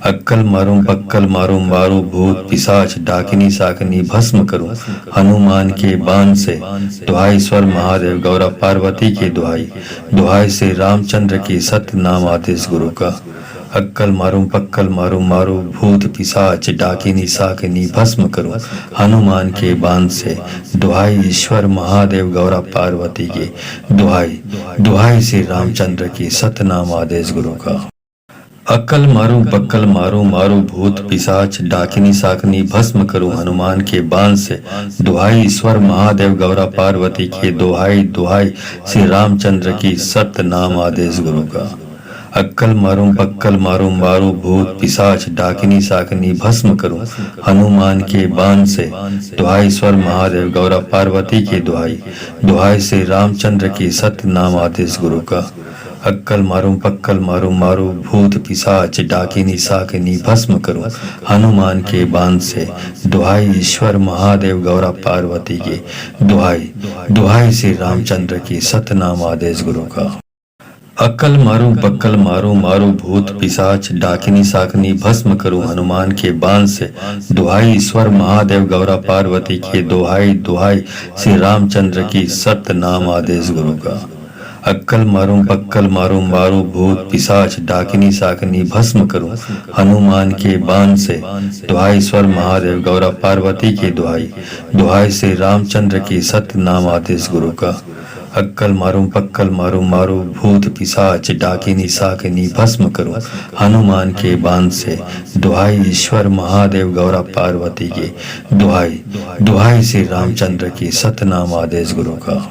अक्कल मारूं पक्कल मारूं मारूं भूत पिशाच डाकिनी साकिनी भस्म करूं हनुमान के बाण से। दुहाई ईश्वर महादेव गौरा पार्वती की, दुहाई दुहाई श्री रामचंद्र की, सतनाम आदेश गुरु का। अक्कल मारूं पक्कल मारूं मारूं भूत पिशाच डाकिनी साकिनी भस्म करूं हनुमान के बाण से। दुहाई ईश्वर महादेव गौरा पार्वती की, दुहाई दुहाई श्री रामचंद्र की, सतनाम आदेश गुरु का। अक्कल मारूं पक्कल मारूं मारूं भूत पिशाच डाकिनी साकिनी भस्म करूं हनुमान के बाण से। दुहाई ईश्वर महादेव गौरा पार्वती की, दुहाई दुहाई श्री रामचंद्र की, सतनाम आदेश गुरु का। अक्कल मारूं पक्कल मारूं मारूं भूत पिशाच डाकिनी साकिनी भस्म करूं हनुमान के बाण से। दुहाई ईश्वर महादेव गौरा पार्वती की, दुहाई दुहाई श्री रामचंद्र की, सतनाम आदेश गुरु का। अक्कल मारूं पक्कल मारूं मारूं भूत पिशाच डाकिनी साकिनी भस्म करूं हनुमान के बाण से। दुहाई ईश्वर महादेव गौरा पार्वती की, दुहाई दुहाई श्री रामचंद्र की, सतनाम आदेश गुरु का। अक्कल मारूं पक्कल मारूं मारूं भूत पिशाच डाकिनी साकिनी भस्म करूं हनुमान के बाण से। दुहाई ईश्वर महादेव गौरा पार्वती की, दुहाई दुहाई श्री रामचंद्र की, सतनाम आदेश गुरु का। अक्कल मारूं पक्कल मारूं मारूं भूत पिशाच डाकिनी साकिनी भस्म करूं हनुमान के बाण से। दुहाई ईश्वर महादेव गौरा पार्वती की, दुहाई दुहाई श्री रामचंद्र की, सतनाम आदेश गुरु का। अक्कल मारूं पक्कल मारूं मारूं भूत पिशाच डाकिनी साकिनी भस्म करूं हनुमान के बाण से। दुहाई ईश्वर महादेव गौरा पार्वती की, दुहाई दुहाई श्री रामचंद्र की, सतनाम आदेश गुरु का।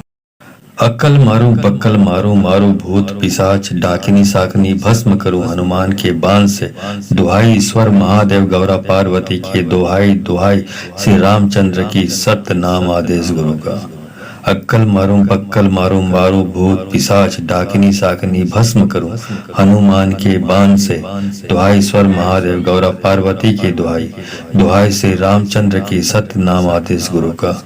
अक्कल मारूं पक्कल मारूं मारूं भूत पिशाच डाकिनी साकिनी भस्म करूं हनुमान के बाण से। दुहाई ईश्वर महादेव गौरा पार्वती की, दुहाई दुहाई श्री रामचंद्र की, सतनाम आदेश गुरु का। अक्कल मारूं पक्कल मारूं मारूं भूत पिशाच डाकिनी साकिनी भस्म करूं हनुमान के बाण से। दुहाई ईश्वर महादेव गौरा पार्वती की, दुहाई दुहाई श्री रामचंद्र की, सतनाम आदेश गुरु का।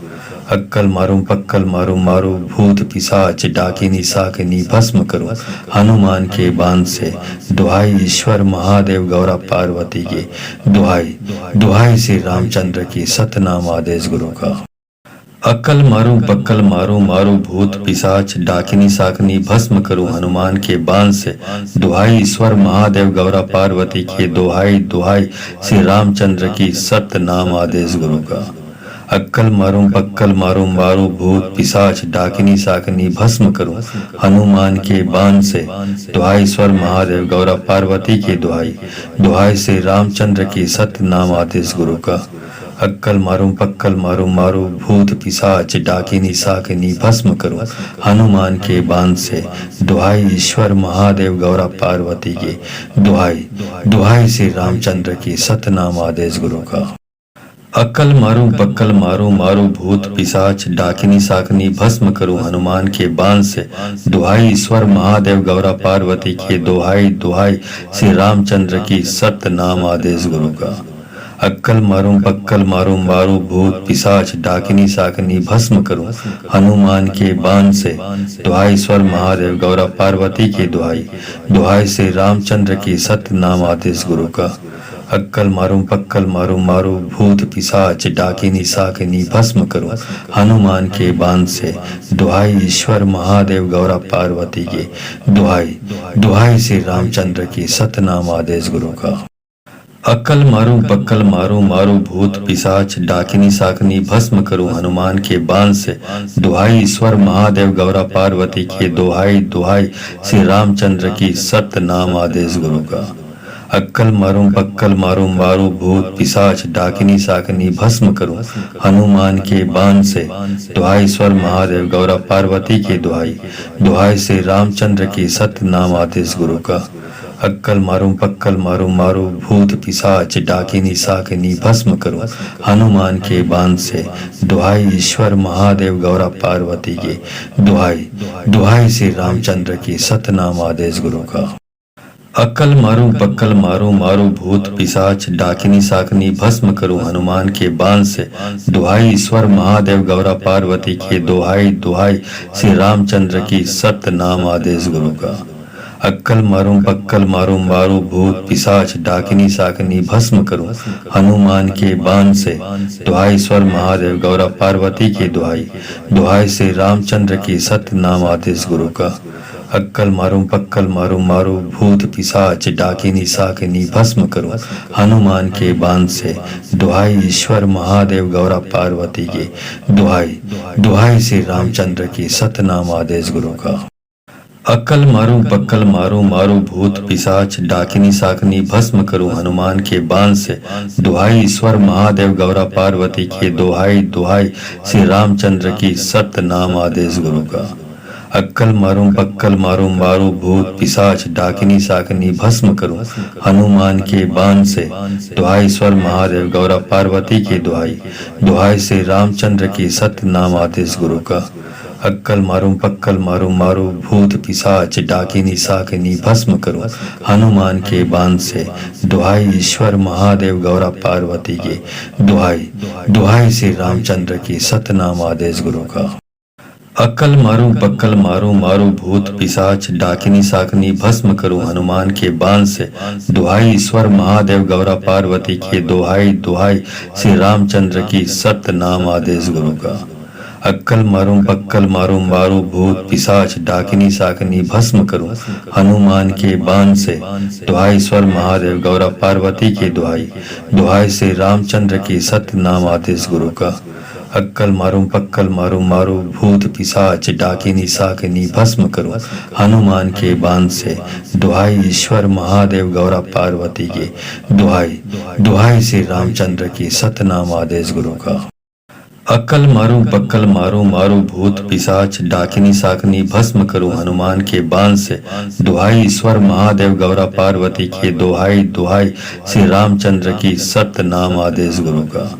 अक्कल मारूं पक्कल मारूं मारूं भूत पिशाच डाकिनी साकिनी भस्म करूं हनुमान के बाण से। दुहाई ईश्वर महादेव गौरा पार्वती की, दुहाई दुहाई श्री रामचंद्र की, सतनाम आदेश गुरु का। अक्कल मारूं पक्कल मारूं मारूं भूत पिशाच डाकिनी साकिनी भस्म करूं हनुमान के बाण से। दुहाई ईश्वर महादेव गौरा पार्वती की, दुहाई दुहाई श्री रामचंद्र की, सतनाम आदेश गुरु का। अक्कल मारूं पक्कल मारूं मारूं भूत पिशाच डाकिनी साकिनी भस्म करूं हनुमान के बाण से। दुहाई ईश्वर महादेव गौरा पार्वती की, दुहाई दुहाई श्री रामचंद्र की, सतनाम आदेश गुरु का। अक्कल मारूं पक्कल मारूं मारूं भूत पिशाच डाकिनी साकिनी भस्म करूं हनुमान के बाण से। दुहाई ईश्वर महादेव गौरा पार्वती की, दुहाई दुहाई श्री रामचंद्र की, सतनाम आदेश गुरु का। अक्कल मारूं पक्कल मारूं मारूं भूत पिशाच डाकिनी साकिनी भस्म करूं हनुमान के बाण से। दुहाई ईश्वर महादेव गौरा पार्वती की, दुहाई दुहाई श्री रामचंद्र की, सतनाम आदेश गुरु का। अक्कल मारूं पक्कल मारूं मारूं भूत पिशाच डाकिनी साकिनी भस्म करूं हनुमान के बाण से। दुहाई ईश्वर महादेव गौरा पार्वती की, दुहाई दुहाई श्री रामचंद्र की, सतनाम आदेश गुरु का। अक्कल मारूं पक्कल मारूं मारूं भूत पिशाच डाकिनी साकिनी भस्म करूं हनुमान के बाण से। दुहाई ईश्वर महादेव गौरा पार्वती की, दुहाई दुहाई श्री रामचंद्र की, सतनाम आदेश गुरु का। अक्कल मारूं पक्कल मारूं मारूं भूत पिशाच डाकिनी साकिनी भस्म करूं हनुमान के बाण से। दुहाई ईश्वर महादेव गौरा पार्वती की, दुहाई दुहाई श्री रामचंद्र की, सतनाम आदेश गुरु का। अक्कल मारूं पक्कल मारूं मारूं भूत पिशाच डाकिनी साकिनी भस्म करूं हनुमान के बाण से। दुहाई ईश्वर महादेव गौरा पार्वती की, दुहाई दुहाई श्री रामचंद्र की, सतनाम आदेश गुरु का। अक्कल मारूं पक्कल मारूं मारूं भूत पिशाच डाकिनी साकिनी भस्म करूं हनुमान के बाण से। दुहाई ईश्वर महादेव गौरा पार्वती की, दुहाई दुहाई श्री रामचंद्र की, सतनाम आदेश गुरु का। अक्कल मारूं पक्कल मारूं मारूं भूत पिशाच डाकिनी साकिनी भस्म करूं हनुमान के बाण से। दुहाई ईश्वर महादेव गौरा पार्वती की, दुहाई दुहाई श्री रामचंद्र की, सतनाम आदेश गुरु का। अक्कल मारूं पक्कल मारूं मारूं भूत पिशाच डाकिनी साकिनी भस्म करूं हनुमान के बाण से। दुहाई ईश्वर महादेव गौरा पार्वती की, दुहाई दुहाई श्री रामचंद्र की, सतनाम आदेश गुरु का। अक्कल मारूं पक्कल मारूं मारूं भूत पिशाच डाकिनी साकिनी भस्म करूं हनुमान के बाण से। दुहाई ईश्वर महादेव गौरा पार्वती की, दुहाई दुहाई श्री रामचंद्र की, सतनाम आदेश गुरु का। अक्कल मारूं पक्कल मारूं मारूं भूत पिशाच डाकिनी साकिनी भस्म करूं हनुमान के बाण से। दुहाई ईश्वर महादेव गौरा पार्वती की, दुहाई दुहाई श्री रामचंद्र की, सतनाम आदेश गुरु का। अक्कल मारूं पक्कल मारूं मारूं भूत पिशाच डाकिनी साकिनी भस्म करूं हनुमान के बाण से। दुहाई ईश्वर महादेव गौरा पार्वती की, दुहाई दुहाई श्री रामचंद्र की, सतनाम आदेश गुरु का। अक्कल मारूं पक्कल मारूं मारूं भूत पिशाच डाकिनी साकिनी भस्म करूं हनुमान के बाण से। दुहाई ईश्वर महादेव गौरा पार्वती की, दुहाई दुहाई श्री रामचंद्र की, सतनाम आदेश गुरु का। अक्कल मारूं पक्कल मारूं मारूं भूत पिशाच डाकिनी साकिनी भस्म करूं हनुमान के बाण से। दुहाई ईश्वर महादेव गौरा पार्वती की, दुहाई दुहाई श्री रामचंद्र की, सतनाम आदेश गुरु का। अक्कल मारूं पक्कल मारूं मारूं भूत पिशाच डाकिनी साकिनी भस्म करूं हनुमान के बाण से। दुहाई ईश्वर महादेव गौरा पार्वती की, दुहाई दुहाई श्री रामचंद्र की, सतनाम आदेश गुरु का। अक्कल मारूं पक्कल मारूं मारूं भूत पिशाच डाकिनी साकिनी भस्म करूं हनुमान के बाण से। दुहाई ईश्वर महादेव गौरा पार्वती की, दुहाई दुहाई श्री रामचंद्र की, सतनाम आदेश गुरु का। अक्कल मारूं पक्कल मारूं मारूं भूत पिशाच डाकिनी साकिनी भस्म करूं हनुमान के बाण से। दुहाई ईश्वर महादेव गौरा पार्वती की, दुहाई दुहाई श्री रामचंद्र की, सतनाम आदेश गुरु का।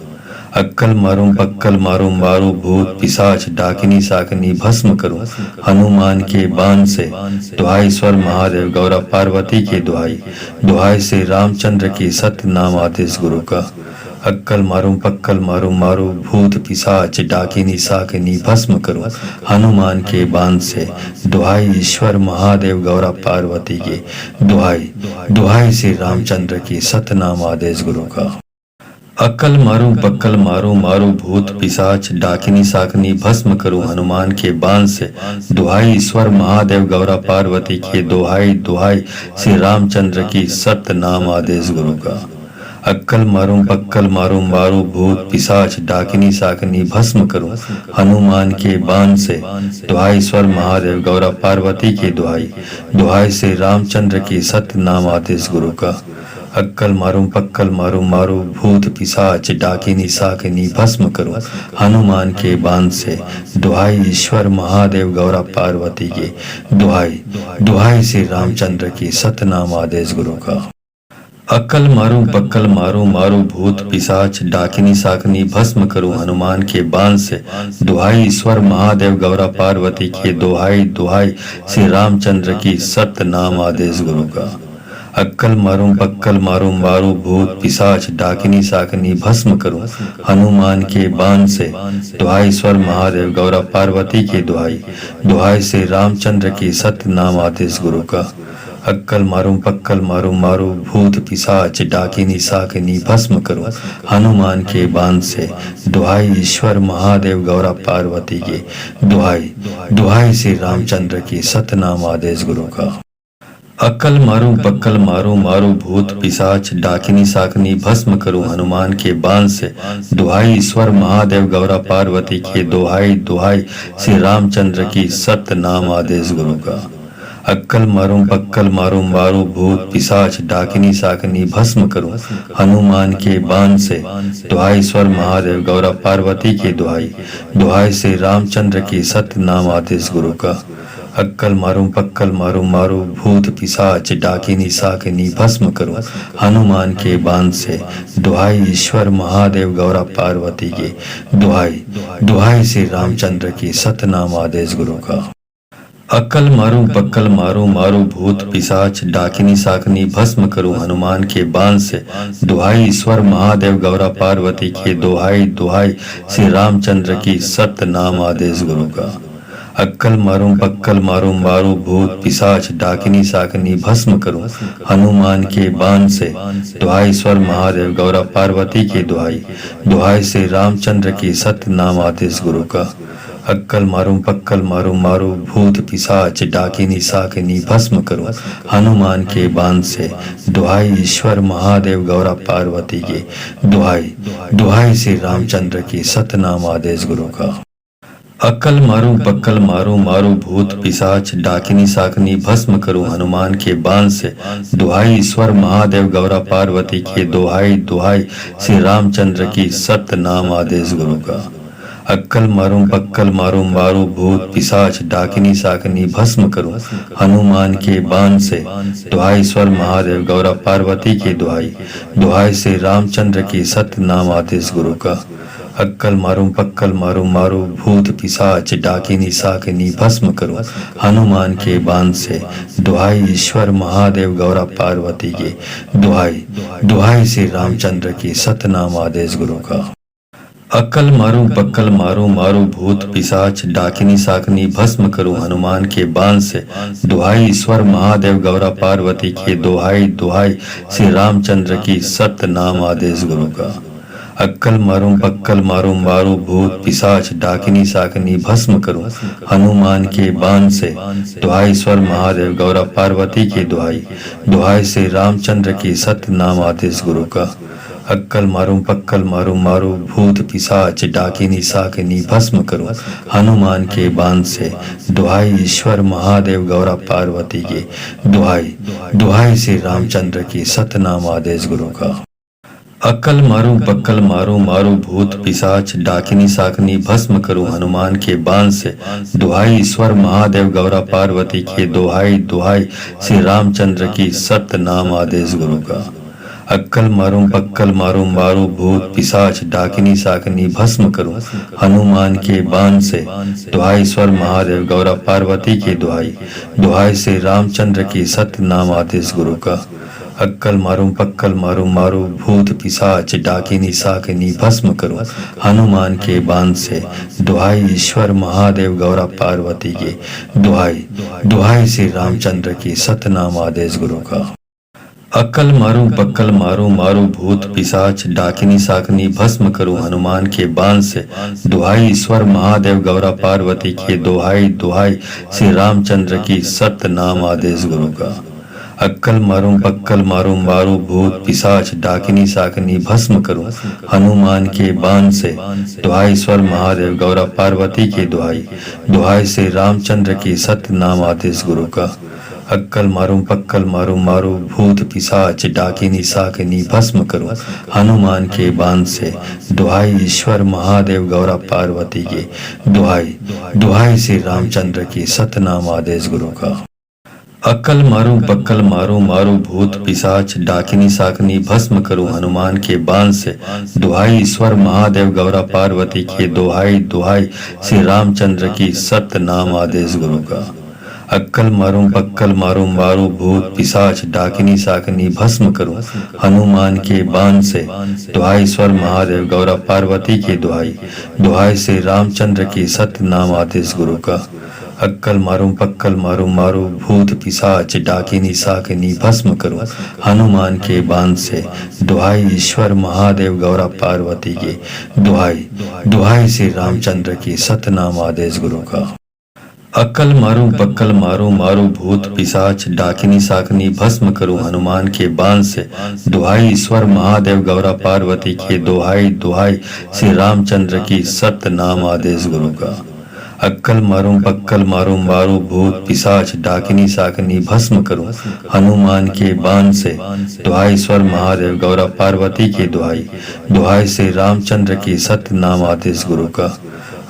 अक्कल मारूं पक्कल मारूं मारूं भूत पिशाच डाकिनी साकिनी भस्म करूं हनुमान के बाण से। दुहाई ईश्वर महादेव गौरा पार्वती की, दुहाई दुहाई श्री रामचंद्र की, सतनाम आदेश गुरु का। अक्कल मारूं पक्कल मारूं मारूं भूत पिशाच डाकिनी साकिनी भस्म करूं हनुमान के बाण से। दुहाई ईश्वर महादेव गौरा पार्वती की, दुहाई दुहाई श्री रामचंद्र की, सतनाम आदेश गुरु का। अक्कल मारूं पक्कल मारूं मारूं भूत पिशाच डाकिनी साकिनी भस्म करूं हनुमान के बाण से। दुहाई ईश्वर महादेव गौरा पार्वती की, दुहाई दुहाई श्री रामचंद्र की, सतनाम आदेश गुरु का। अक्कल मारूं पक्कल मारूं मारूं भूत पिशाच डाकिनी साकिनी भस्म करूं हनुमान के बाण से। दुहाई ईश्वर महादेव गौरा पार्वती की, दुहाई दुहाई श्री रामचंद्र की, सतनाम आदेश गुरु का। अक्कल मारूं पक्कल मारूं मारूं भूत पिशाच डाकिनी साकिनी भस्म करूं हनुमान के बाण से। दुहाई ईश्वर महादेव गौरा पार्वती की, दुहाई दुहाई श्री रामचंद्र की, सतनाम आदेश गुरु का। अक्कल मारूं पक्कल मारूं मारूं भूत पिशाच डाकिनी साकिनी भस्म करूं हनुमान के बाण से। दुहाई ईश्वर महादेव गौरा पार्वती की, दुहाई दुहाई श्री रामचंद्र की, सतनाम आदेश गुरु का। अक्कल मारूं पक्कल मारूं मारूं भूत पिशाच डाकिनी साकिनी भस्म करूं हनुमान के बाण से। दुहाई ईश्वर महादेव गौरा पार्वती की, दुहाई दुहाई श्री रामचंद्र की, सतनाम आदेश गुरु का। अक्कल मारूं पक्कल मारूं मारूं भूत पिशाच डाकिनी साकिनी भस्म करूं हनुमान के बाण से। दुहाई ईश्वर महादेव गौरा पार्वती की, दुहाई दुहाई श्री रामचंद्र की, सतनाम आदेश गुरु का। अक्कल मारूं पक्कल मारूं मारूं भूत पिशाच डाकिनी साकिनी भस्म करूं हनुमान के बाण से। दुहाई ईश्वर महादेव गौरा पार्वती की, दुहाई दुहाई श्री रामचंद्र की, सतनाम आदेश गुरु का। अक्कल मारूं पक्कल मारूं मारूं भूत पिशाच डाकिनी साकिनी भस्म करूं हनुमान के बाण से। दुहाई ईश्वर महादेव गौरा पार्वती की, दुहाई दुहाई श्री रामचंद्र की, सतनाम आदेश गुरु का। अक्कल मारूं पक्कल मारूं मारूं भूत पिशाच डाकिनी साकिनी भस्म करूं हनुमान के बाण से। दुहाई ईश्वर महादेव गौरा पार्वती की, दुहाई दुहाई श्री रामचंद्र की, सतनाम आदेश गुरु का। अक्कल मारूं पक्कल मारूं मारूं भूत पिशाच डाकिनी साकिनी भस्म करूं हनुमान के बाण से। दुहाई ईश्वर महादेव गौरा पार्वती की, दुहाई दुहाई श्री रामचंद्र की, सतनाम आदेश गुरु का। अक्कल मारूं पक्कल मारूं मारूं भूत पिशाच डाकिनी साकिनी भस्म करूं हनुमान के बाण से। दुहाई ईश्वर महादेव गौरा पार्वती की, दुहाई दुहाई श्री रामचंद्र की, सतनाम आदेश गुरु का। अक्कल मारूं पक्कल मारूं मारूं भूत पिशाच डाकिनी साकिनी भस्म करूं हनुमान के बाण से। दुहाई ईश्वर महादेव गौरा पार्वती की, दुहाई दुहाई श्री रामचंद्र की, सतनाम आदेश गुरु का। अक्कल मारूं पक्कल मारूं मारूं भूत पिशाच डाकिनी साकिनी भस्म करूं हनुमान के बाण से। दुहाई ईश्वर महादेव गौरा पार्वती की, दुहाई दुहाई श्री रामचंद्र की, सतनाम आदेश गुरु का। अक्कल मारूं पक्कल मारूं मारूं भूत पिशाच डाकिनी साकिनी भस्म करूं हनुमान के बाण से। दुहाई ईश्वर महादेव गौरा पार्वती की, दुहाई दुहाई श्री रामचंद्र की, सतनाम आदेश गुरु का। अक्कल मारूं पक्कल मारूं मारूं भूत पिशाच डाकिनी साकिनी भस्म करूं हनुमान के बाण से। दुहाई ईश्वर महादेव गौरा पार्वती की, दुहाई दुहाई श्री रामचंद्र की, सतनाम आदेश गुरु का। अक्कल मारूं पक्कल मारूं मारूं भूत पिशाच डाकिनी साकिनी भस्म करूं हनुमान के बाण से। दुहाई ईश्वर महादेव गौरा पार्वती की, दुहाई दुहाई श्री रामचंद्र की, सतनाम आदेश गुरु का। अक्कल मारूं पक्कल मारूं मारूं भूत पिशाच डाकिनी साकिनी भस्म करूं हनुमान के बाण से। दुहाई ईश्वर महादेव गौरा पार्वती की, दुहाई दुहाई श्री रामचंद्र की, सतनाम आदेश गुरु का। अक्कल मारूं पक्कल मारूं मारूं भूत पिशाच डाकिनी साकिनी भस्म करूं हनुमान के बाण से। दुहाई ईश्वर महादेव गौरा पार्वती की, दुहाई दुहाई श्री रामचंद्र की, सतनाम आदेश गुरु का। अक्कल मारूं पक्कल मारूं मारूं भूत पिशाच डाकिनी साकिनी भस्म करूं हनुमान के बाण से। दुहाई ईश्वर महादेव गौरा पार्वती की, दुहाई दुहाई श्री रामचंद्र की, सतनाम आदेश गुरु का। अक्कल मारूं पक्कल मारूं मारूं भूत पिशाच डाकिनी साकिनी भस्म करूं हनुमान के बाण से। दुहाई ईश्वर महादेव गौरा पार्वती की, दुहाई दुहाई श्री रामचंद्र की, सतनाम आदेश गुरु का। अक्कल मारूं पक्कल मारूं मारूं भूत पिशाच डाकिनी साकिनी भस्म करूं हनुमान के बाण से। दुहाई ईश्वर महादेव गौरा पार्वती की, दुहाई दुहाई श्री रामचंद्र की, सतनाम आदेश गुरु का। अक्कल मारूं पक्कल मारूं मारूं भूत पिशाच डाकिनी साकिनी भस्म करूं हनुमान के बाण से। दुहाई ईश्वर महादेव गौरा पार्वती की, दुहाई दुहाई श्री रामचंद्र की, सतनाम आदेश गुरु का। अक्कल मारूं पक्कल मारूं मारूं भूत पिशाच डाकिनी साकिनी भस्म करूं हनुमान के बाण से। दुहाई ईश्वर महादेव गौरा पार्वती की, दुहाई दुहाई श्री रामचंद्र की, सतनाम आदेश गुरु का। अक्कल मारूं पक्कल मारूं मारूं भूत पिशाच डाकिनी साकिनी भस्म करूं हनुमान के बाण से। दुहाई ईश्वर महादेव गौरा पार्वती की, दुहाई दुहाई श्री रामचंद्र की, सतनाम आदेश गुरु का। अक्कल मारूं पक्कल मारूं मारूं भूत पिशाच डाकिनी साकिनी भस्म करूं हनुमान के बाण से। दुहाई ईश्वर महादेव गौरा पार्वती की, दुहाई दुहाई श्री रामचंद्र की, सतनाम आदेश गुरु का। अक्कल मारूं पक्कल मारूं मारूं भूत पिशाच डाकिनी साकिनी भस्म करूं हनुमान के बाण से। दुहाई ईश्वर महादेव गौरा पार्वती की, दुहाई दुहाई श्री रामचंद्र की, सतनाम आदेश गुरु का। अक्कल मारूं पक्कल मारूं मारूं भूत पिशाच डाकिनी साकिनी भस्म करूं हनुमान के बाण से। दुहाई ईश्वर महादेव गौरा पार्वती की, दुहाई दुहाई श्री रामचंद्र की, सतनाम आदेश गुरु का। अक्कल मारूं पक्कल मारूं मारूं भूत पिशाच डाकिनी साकिनी भस्म करूं हनुमान के बाण से। दुहाई ईश्वर महादेव गौरा पार्वती की, दुहाई दुहाई श्री रामचंद्र की, सतनाम आदेश गुरु का। अक्कल मारूं पक्कल मारूं मारूं भूत पिशाच डाकिनी साकिनी भस्म करूं हनुमान के बाण से। दुहाई ईश्वर महादेव गौरा पार्वती की, दुहाई दुहाई श्री रामचंद्र की, सतनाम आदेश गुरु का।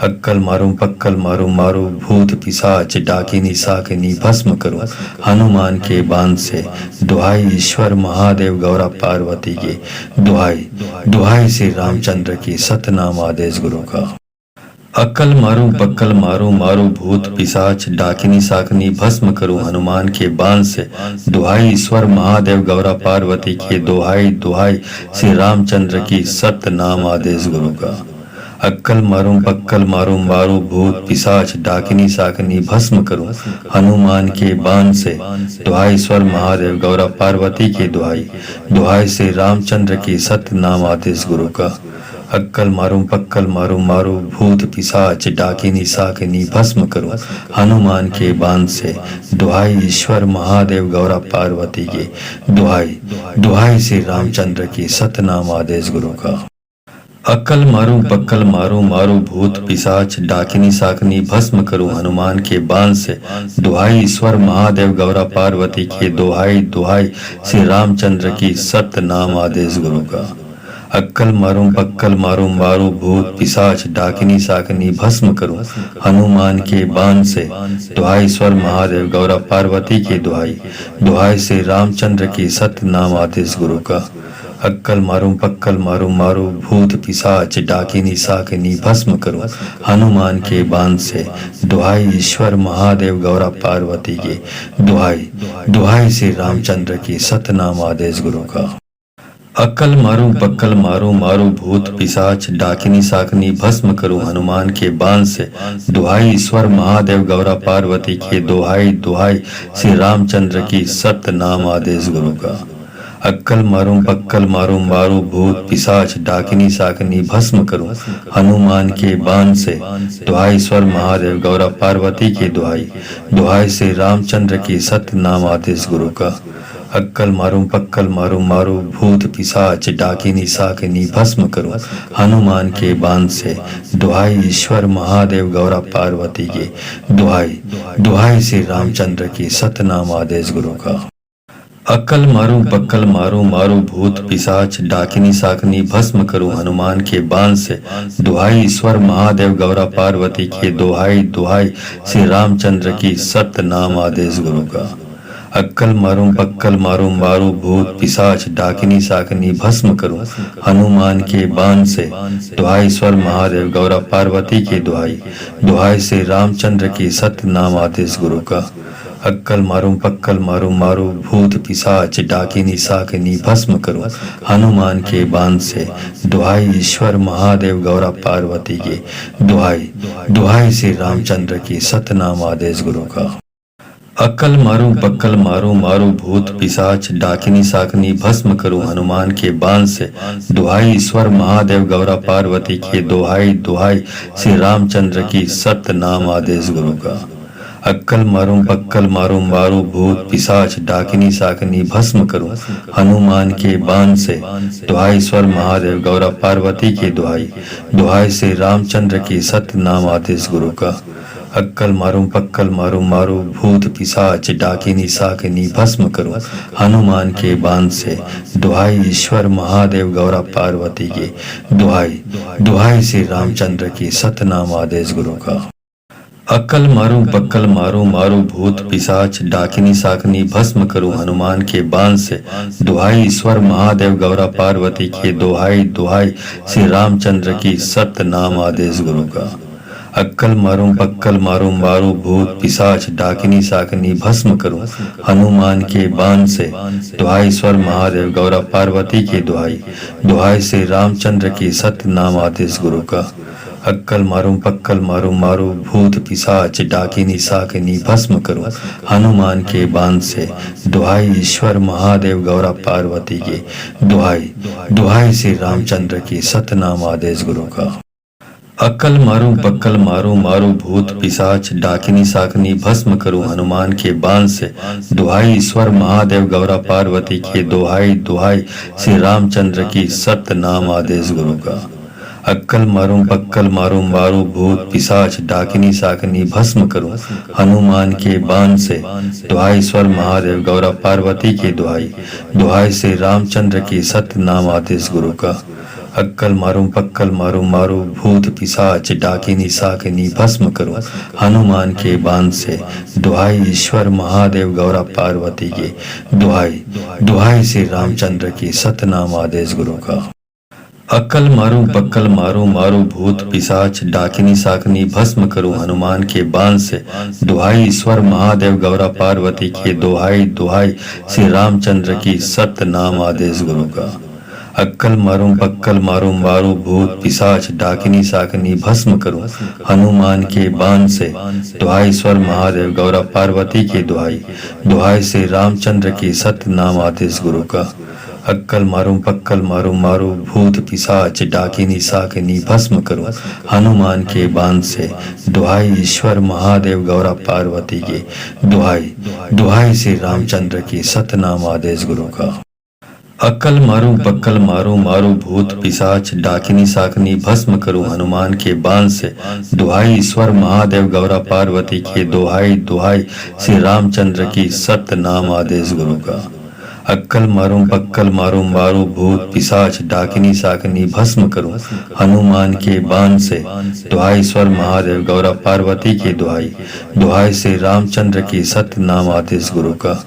अक्कल मारूं पक्कल मारूं मारूं भूत पिशाच डाकिनी साकिनी भस्म करूं हनुमान के बाण से। दुहाई ईश्वर महादेव गौरा पार्वती की, दुहाई दुहाई श्री रामचंद्र की, सतनाम आदेश गुरु का। अक्कल मारूं पक्कल मारूं मारूं भूत पिशाच डाकिनी साकिनी भस्म करूं हनुमान के बाण से। दुहाई ईश्वर महादेव गौरा पार्वती की, दुहाई दुहाई श्री रामचंद्र की, सतनाम आदेश गुरु का। अक्कल मारूं पक्कल मारूं मारूं भूत पिशाच डाकिनी साकिनी भस्म करूं हनुमान के बाण से। दुहाई ईश्वर महादेव गौरा पार्वती की, दुहाई दुहाई श्री रामचंद्र की, सतनाम आदेश गुरु का। अक्कल मारूं पक्कल मारूं मारूं भूत पिशाच डाकिनी साकिनी भस्म करूं हनुमान के बाण से। दुहाई ईश्वर महादेव गौरा पार्वती की, दुहाई दुहाई श्री रामचंद्र की, सतनाम आदेश गुरु का। अक्कल मारूं पक्कल मारूं मारूं भूत पिशाच डाकिनी साकिनी भस्म करूं हनुमान के बाण से। दुहाई ईश्वर महादेव गौरा पार्वती की, दुहाई दुहाई श्री रामचंद्र की, सतनाम आदेश गुरु का। अक्कल मारूं पक्कल मारूं मारूं भूत पिशाच डाकिनी साकिनी भस्म करूं हनुमान के बाण से। दुहाई ईश्वर महादेव गौरा पार्वती की, दुहाई दुहाई श्री रामचंद्र की, सतनाम आदेश गुरु का। अक्कल मारूं पक्कल मारूं मारूं भूत पिशाच डाकिनी साकिनी भस्म करूं हनुमान के बाण से। दुहाई ईश्वर महादेव गौरा पार्वती की, दुहाई दुहाई श्री रामचंद्र की, सतनाम आदेश गुरु का। अक्कल मारूं पक्कल मारूं मारूं भूत पिशाच डाकिनी साकिनी भस्म करूं हनुमान के बाण से। दुहाई ईश्वर महादेव गौरा पार्वती की, दुहाई दुहाई श्री रामचंद्र की, सतनाम आदेश गुरु का। अक्कल मारूं पक्कल मारूं मारूं भूत पिशाच डाकिनी साकिनी भस्म करूं हनुमान के बाण से। दुहाई ईश्वर महादेव गौरा पार्वती की, दुहाई दुहाई श्री रामचंद्र की, सतनाम आदेश गुरु का। अक्कल मारूं पक्कल मारूं मारूं भूत पिशाच डाकिनी साकिनी भस्म करूं हनुमान के बाण से। दुहाई ईश्वर महादेव गौरा पार्वती की, दुहाई दुहाई श्री रामचंद्र की, सतनाम आदेश गुरु का। अक्कल मारूं पक्कल मारूं मारूं भूत पिशाच डाकिनी साकिनी भस्म करूं हनुमान के बाण से। दुहाई ईश्वर महादेव गौरा पार्वती की, दुहाई दुहाई श्री रामचंद्र की, सतनाम आदेश गुरु का। अक्कल मारूं पक्कल मारूं मारूं भूत पिशाच डाकिनी साकिनी भस्म करूं हनुमान के बाण से। दुहाई ईश्वर महादेव गौरा पार्वती की, दुहाई दुहाई श्री रामचंद्र की, सतनाम आदेश गुरु का। अक्कल मारूं पक्कल मारूं मारूं भूत पिशाच डाकिनी साकिनी भस्म करूं हनुमान के बाण से। दुहाई ईश्वर महादेव गौरा पार्वती की, दुहाई दुहाई श्री रामचंद्र की, सतनाम आदेश गुरु का। अक्कल मारूं पक्कल मारूं मारूं भूत पिशाच डाकिनी साकिनी भस्म करूं हनुमान के बाण से। दुहाई ईश्वर महादेव गौरा पार्वती की, दुहाई दुहाई श्री रामचंद्र की, सतनाम आदेश गुरु का। अक्कल मारूं पक्कल मारूं मारूं भूत पिशाच डाकिनी साकिनी भस्म करूं हनुमान के बाण से। दुहाई ईश्वर महादेव गौरा पार्वती की, दुहाई दुहाई श्री रामचंद्र की, सतनाम आदेश गुरु का। अक्कल मारूं पक्कल मारूं मारूं भूत पिशाच डाकिनी साकिनी भस्म करूं हनुमान के बाण से। दुहाई ईश्वर महादेव गौरा पार्वती की, दुहाई दुहाई श्री रामचंद्र की, सतनाम आदेश गुरु का। अक्कल मारूं पक्कल मारूं मारूं भूत पिशाच डाकिनी साकिनी भस्म करूं हनुमान के बाण से। दुहाई ईश्वर महादेव गौरा पार्वती की, दुहाई दुहाई श्री रामचंद्र की, सतनाम आदेश गुरु का। अक्कल मारूं पक्कल मारूं मारूं भूत पिशाच डाकिनी साकिनी भस्म करूं हनुमान के बाण से। दुहाई ईश्वर महादेव गौरा पार्वती की, दुहाई दुहाई श्री रामचंद्र की, सतनाम आदेश गुरु का। अक्कल मारूं पक्कल मारूं मारूं भूत पिशाच डाकिनी साकिनी भस्म करूं हनुमान के बाण से। दुहाई ईश्वर महादेव गौरा पार्वती की, दुहाई दुहाई श्री रामचंद्र की, सतनाम आदेश गुरु का। अक्कल मारूं पक्कल मारूं मारूं भूत पिशाच डाकिनी साकिनी भस्म करूं हनुमान के बाण से। दुहाई ईश्वर महादेव गौरा पार्वती की, दुहाई दुहाई श्री रामचंद्र की, सतनाम आदेश गुरु का। अक्कल मारूं पक्कल मारूं मारूं भूत पिशाच डाकिनी साकिनी भस्म करूं हनुमान के बाण से। दुहाई ईश्वर महादेव गौरा पार्वती की, दुहाई दुहाई श्री रामचंद्र की, सतनाम आदेश गुरु का। अक्कल मारूं पक्कल मारूं मारूं भूत पिशाच डाकिनी साकिनी भस्म करूं हनुमान के बाण से। दुहाई ईश्वर महादेव गौरा पार्वती की, दुहाई दुहाई श्री रामचंद्र की, सतनाम आदेश गुरु का। अक्कल मारूं पक्कल मारूं मारूं भूत पिशाच डाकिनी साकिनी भस्म करूं हनुमान के बाण से। दुहाई ईश्वर महादेव गौरा पार्वती की, दुहाई दुहाई श्री रामचंद्र की, सतनाम आदेश गुरु का। अक्कल मारूं पक्कल मारूं मारूं भूत पिशाच डाकिनी साकिनी भस्म करूं हनुमान के बाण से। दुहाई ईश्वर महादेव गौरा पार्वती की, दुहाई दुहाई श्री रामचंद्र की, सतनाम आदेश गुरु का। अक्कल मारूं पक्कल मारूं मारूं भूत पिशाच डाकिनी साकिनी भस्म करूं हनुमान के बाण से। दुहाई ईश्वर महादेव गौरा पार्वती की, दुहाई दुहाई श्री रामचंद्र की, सतनाम आदेश गुरु का। अक्कल मारूं पक्कल मारूं मारूं भूत पिशाच डाकिनी साकिनी भस्म करूं हनुमान के बाण से। दुहाई ईश्वर महादेव गौरा पार्वती की, दुहाई दुहाई श्री रामचंद्र की, सतनाम आदेश गुरु का। अक्कल मारूं पक्कल मारूं मारूं भूत पिशाच डाकिनी साकिनी भस्म करूं हनुमान के बाण से। दुहाई ईश्वर महादेव गौरा पार्वती की, दुहाई दुहाई श्री रामचंद्र की, सतनाम आदेश गुरु का।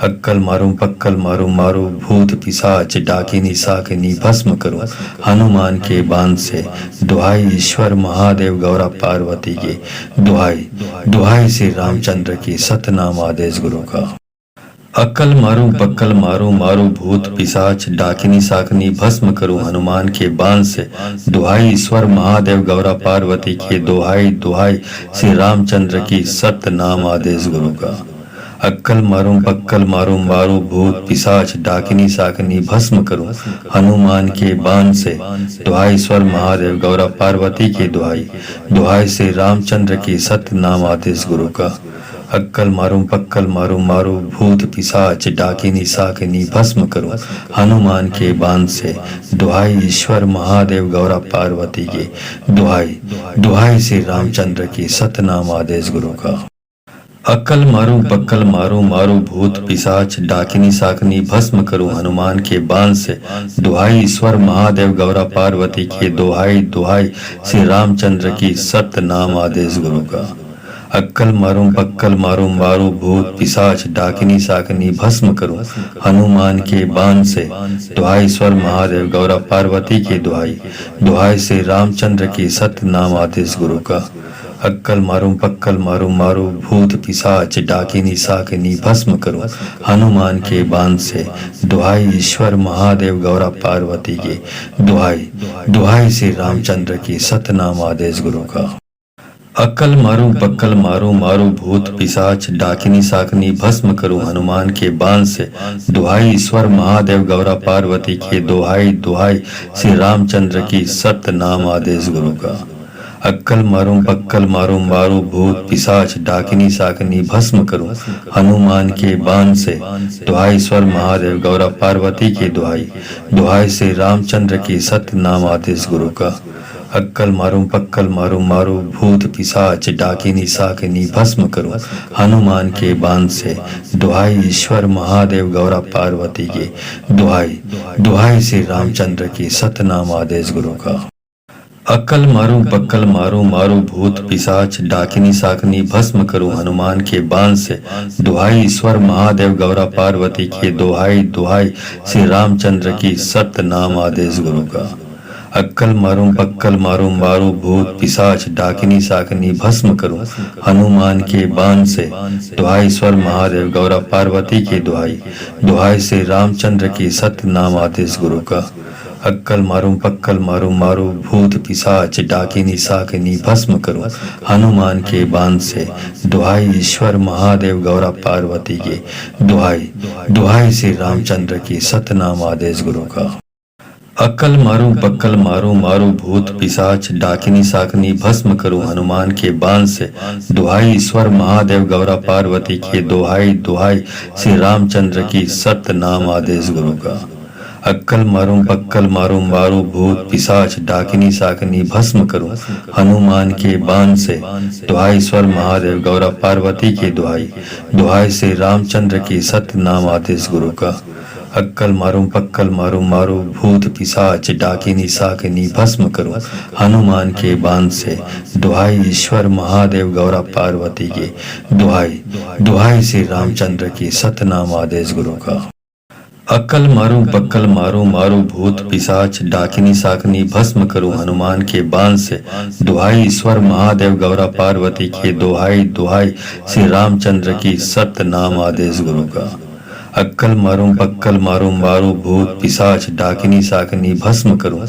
अक्कल मारूं पक्कल मारूं मारूं भूत पिशाच डाकिनी साकिनी भस्म करूं हनुमान के बाण से। दुहाई ईश्वर महादेव गौरा पार्वती की, दुहाई दुहाई श्री रामचंद्र की, सतनाम आदेश गुरु का। अक्कल मारूं पक्कल मारूं मारूं भूत पिशाच डाकिनी साकिनी भस्म करूं हनुमान के बाण से। दुहाई ईश्वर महादेव गौरा पार्वती की, दुहाई दुहाई श्री रामचंद्र की, सतनाम आदेश गुरु का। अक्कल मारूं पक्कल मारूं मारूं भूत पिशाच डाकिनी साकिनी भस्म करूं हनुमान के बाण से। दुहाई ईश्वर महादेव गौरा पार्वती की, दुहाई दुहाई श्री रामचंद्र की, सतनाम आदेश गुरु का। अक्कल मारूं पक्कल मारूं मारूं भूत पिशाच डाकिनी साकिनी भस्म करूं हनुमान के बाण से। दुहाई ईश्वर महादेव गौरा पार्वती की, दुहाई दुहाई श्री रामचंद्र की, सतनाम आदेश गुरु का। अक्कल मारूं पक्कल मारूं मारूं भूत पिशाच डाकिनी साकिनी भस्म करूं हनुमान के बाण से। दुहाई ईश्वर महादेव गौरा पार्वती की, दुहाई दुहाई श्री रामचंद्र की, सतनाम आदेश गुरु का। अक्कल मारूं पक्कल मारूं मारूं भूत पिशाच डाकिनी साकिनी भस्म करूं हनुमान के बाण से। दुहाई ईश्वर महादेव गौरा पार्वती की, दुहाई दुहाई श्री रामचंद्र की, सतनाम आदेश गुरु का। अक्कल मारूं पक्कल मारूं मारूं भूत पिशाच डाकिनी साकिनी भस्म करूं हनुमान के बाण से। दुहाई ईश्वर महादेव गौरा पार्वती की, दुहाई दुहाई श्री रामचंद्र की, सतनाम आदेश गुरु का। अक्कल मारूं पक्कल मारूं मारूं भूत पिशाच डाकिनी साकिनी भस्म करूं हनुमान के बाण से। दुहाई ईश्वर महादेव गौरा पार्वती की, दुहाई दुहाई श्री रामचंद्र की, सतनाम आदेश गुरु का। अक्कल मारूं पक्कल मारूं मारूं भूत पिशाच डाकिनी साकिनी भस्म करूं हनुमान के बाण से। दुहाई ईश्वर महादेव गौरा पार्वती की, दुहाई दुहाई श्री रामचंद्र की, सतनाम आदेश गुरु का। अक्कल मारूं पक्कल मारूं मारूं भूत पिशाच डाकिनी साकिनी भस्म करूं हनुमान के बाण से। दुहाई ईश्वर महादेव गौरा पार्वती की, दुहाई दुहाई श्री रामचंद्र की, सतनाम आदेश गुरु का। अक्कल मारूं पक्कल मारूं मारूं भूत पिशाच डाकिनी साकिनी भस्म करूं हनुमान के बाण से। दुहाई ईश्वर महादेव गौरा पार्वती की, दुहाई दुहाई श्री रामचंद्र की, सतनाम आदेश गुरु का। अक्कल मारूं पक्कल मारूं मारूं भूत पिशाच डाकिनी साकिनी भस्म करूं हनुमान के बाण से। दुहाई ईश्वर महादेव गौरा पार्वती की, दुहाई दुहाई श्री रामचंद्र की, सतनाम आदेश गुरु का। अक्कल मारूं पक्कल मारूं मारूं भूत पिशाच डाकिनी साकिनी भस्म करूं हनुमान के बाण से। दुहाई ईश्वर महादेव गौरा पार्वती की, दुहाई दुहाई श्री रामचंद्र की, सतनाम आदेश गुरु का। अक्कल मारूं पक्कल मारूं मारूं भूत पिशाच डाकिनी साकिनी भस्म करूं हनुमान के बाण से। दुहाई ईश्वर महादेव गौरा पार्वती की, दुहाई दुहाई श्री रामचंद्र की, सतनाम आदेश गुरु का। अक्कल मारूं पक्कल मारूं मारूं भूत पिशाच डाकिनी साकिनी भस्म करूं हनुमान के बाण से। दुहाई ईश्वर महादेव गौरा पार्वती की, दुहाई दुहाई श्री रामचंद्र की, सतनाम आदेश गुरु का। अक्कल मारूं पक्कल मारूं मारूं भूत पिशाच डाकिनी साकिनी भस्म करूं हनुमान के बाण से। दुहाई ईश्वर महादेव गौरा पार्वती की, दुहाई दुहाई श्री रामचंद्र की, सतनाम आदेश गुरु का। अक्कल मारूं पक्कल मारूं मारूं भूत पिशाच डाकिनी साकिनी भस्म करूं हनुमान के बाण से। दुहाई ईश्वर महादेव गौरा पार्वती की, दुहाई दुहाई श्री रामचंद्र की, सतनाम आदेश गुरु का। अक्कल मारूं पक्कल मारूं मारूं भूत पिशाच डाकिनी साकिनी भस्म करूं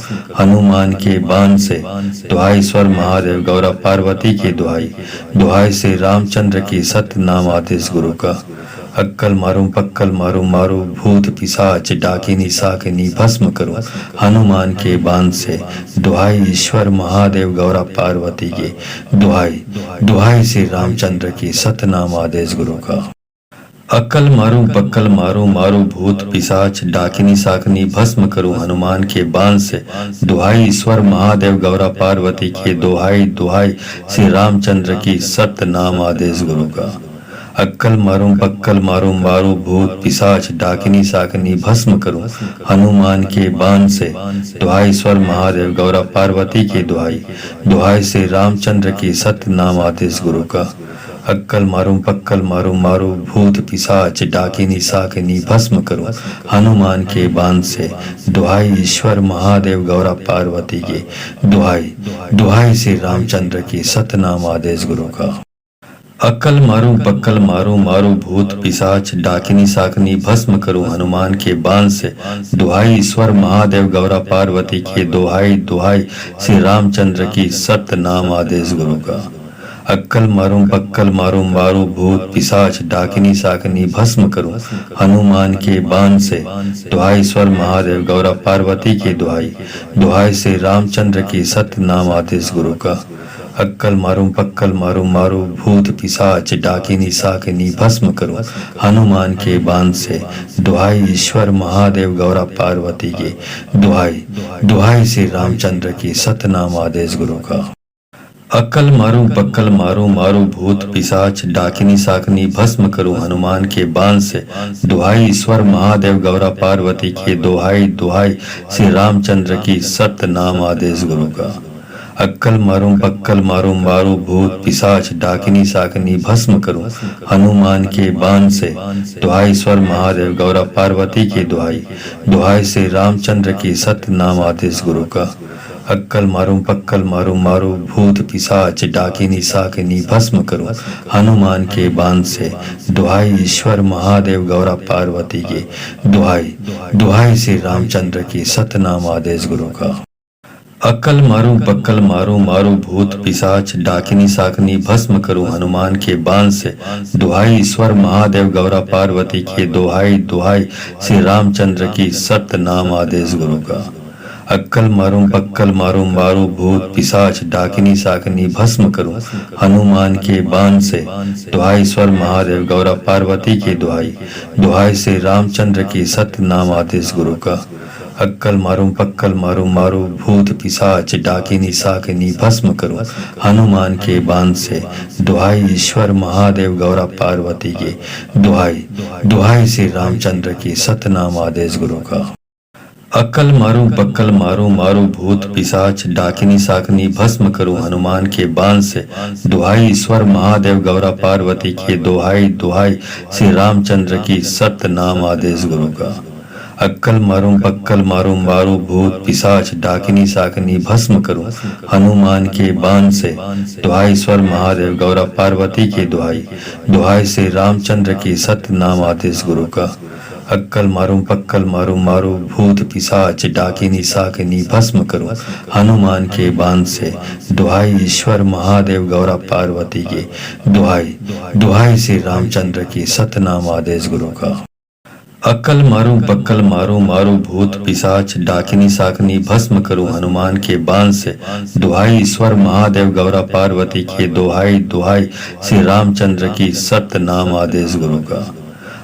हनुमान के बाण से। दुहाई ईश्वर महादेव गौरा पार्वती की, दुहाई दुहाई श्री रामचंद्र की, सतनाम आदेश गुरु का। अक्कल मारूं पक्कल मारूं मारूं भूत पिशाच डाकिनी साकिनी भस्म करूं हनुमान के बाण से। दुहाई ईश्वर महादेव गौरा पार्वती की, दुहाई दुहाई श्री रामचंद्र की, सतनाम आदेश गुरु का। अक्कल मारूं पक्कल मारूं मारूं भूत पिशाच डाकिनी साकिनी भस्म करूं हनुमान के बाण से। दुहाई ईश्वर महादेव गौरा पार्वती की, दुहाई दुहाई श्री रामचंद्र की, सतनाम आदेश गुरु का। अक्कल मारूं पक्कल मारूं मारूं भूत पिशाच डाकिनी साकिनी भस्म करूं हनुमान के बाण से। दुहाई ईश्वर महादेव गौरा पार्वती की, दुहाई दुहाई श्री रामचंद्र की, सतनाम आदेश गुरु का। अक्कल मारूं पक्कल मारूं मारूं भूत पिशाच डाकिनी साकिनी भस्म करूं हनुमान के बाण से। दुहाई ईश्वर महादेव गौरा पार्वती की, दुहाई दुहाई श्री रामचंद्र की, सतनाम आदेश गुरु का। अक्कल मारूं पक्कल मारूं मारूं भूत पिशाच डाकिनी साकिनी भस्म करूं हनुमान के बाण से। दुहाई ईश्वर महादेव गौरा पार्वती की, दुहाई दुहाई श्री रामचंद्र की, सतनाम आदेश गुरु का। अक्कल मारूं पक्कल मारूं मारूं भूत पिशाच डाकिनी साकिनी भस्म करूं हनुमान के बाण से। दुहाई ईश्वर महादेव गौरा पार्वती की, दुहाई दुहाई श्री रामचंद्र की, सतनाम आदेश गुरु का। अक्कल मारूं पक्कल मारूं मारूं भूत पिशाच डाकिनी साकिनी भस्म करूं हनुमान के बाण से। दुहाई ईश्वर महादेव गौरा पार्वती की, दुहाई दुहाई श्री रामचंद्र की, सतनाम आदेश गुरु का। अक्कल मारूं पक्कल मारूं मारूं भूत पिशाच डाकिनी साकिनी भस्म करूं हनुमान के बाण से। दुहाई ईश्वर महादेव गौरा पार्वती की, दुहाई दुहाई श्री रामचंद्र की, सतनाम आदेश गुरु का। अक्कल मारूं पक्कल मारूं मारूं भूत पिशाच डाकिनी साकिनी भस्म करूं हनुमान के बाण से। दुहाई ईश्वर महादेव गौरा पार्वती की, दुहाई दुहाई श्री रामचंद्र की, सतनाम आदेश गुरु का। अक्कल मारूं पक्कल मारूं मारूं भूत पिशाच डाकिनी साकिनी भस्म करूं हनुमान के बाण से। दुहाई ईश्वर महादेव गौरा पार्वती की, दुहाई दुहाई श्री रामचंद्र की, सतनाम आदेश गुरु का। अक्कल मारूं पक्कल मारूं मारूं भूत पिशाच डाकिनी साकिनी भस्म करूं हनुमान के बाण से। दुहाई ईश्वर महादेव गौरा पार्वती की, दुहाई दुहाई श्री रामचंद्र की, सतनाम आदेश गुरु का। अक्कल मारूं पक्कल मारूं मारूं भूत पिशाच डाकिनी साकिनी भस्म करूं हनुमान के बाण से। दुहाई ईश्वर महादेव गौरा पार्वती की, दुहाई दुहाई श्री रामचंद्र की, सतनाम आदेश गुरु का। अक्कल मारूं पक्कल मारूं मारूं भूत पिशाच डाकिनी साकिनी भस्म करूं हनुमान के बाण से। दुहाई ईश्वर महादेव गौरा पार्वती की, दुहाई दुहाई श्री रामचंद्र की, सतनाम आदेश गुरु का। अक्कल मारूं पक्कल मारूं मारूं भूत पिशाच डाकिनी साकिनी भस्म करूं हनुमान के बाण से। दुहाई ईश्वर महादेव गौरा पार्वती की, दुहाई दुहाई श्री रामचंद्र की, सतनाम आदेश गुरु का। अक्कल मारूं पक्कल मारूं मारूं भूत पिशाच डाकिनी साकिनी भस्म करूं हनुमान के बाण से। दुहाई ईश्वर महादेव गौरा पार्वती की, दुहाई दुहाई श्री रामचंद्र की, सतनाम आदेश गुरु का। अक्कल मारूं पक्कल मारूं मारूं भूत पिशाच डाकिनी साकिनी भस्म करूं हनुमान के बाण से। दुहाई ईश्वर महादेव गौरा पार्वती की, दुहाई दुहाई श्री रामचंद्र की, सतनाम आदेश गुरु का। अक्कल मारूं पक्कल मारूं मारूं भूत पिशाच डाकिनी साकिनी भस्म करूं हनुमान के बाण से। दुहाई ईश्वर महादेव गौरा पार्वती की, दुहाई दुहाई श्री रामचंद्र की, सतनाम आदेश गुरु का।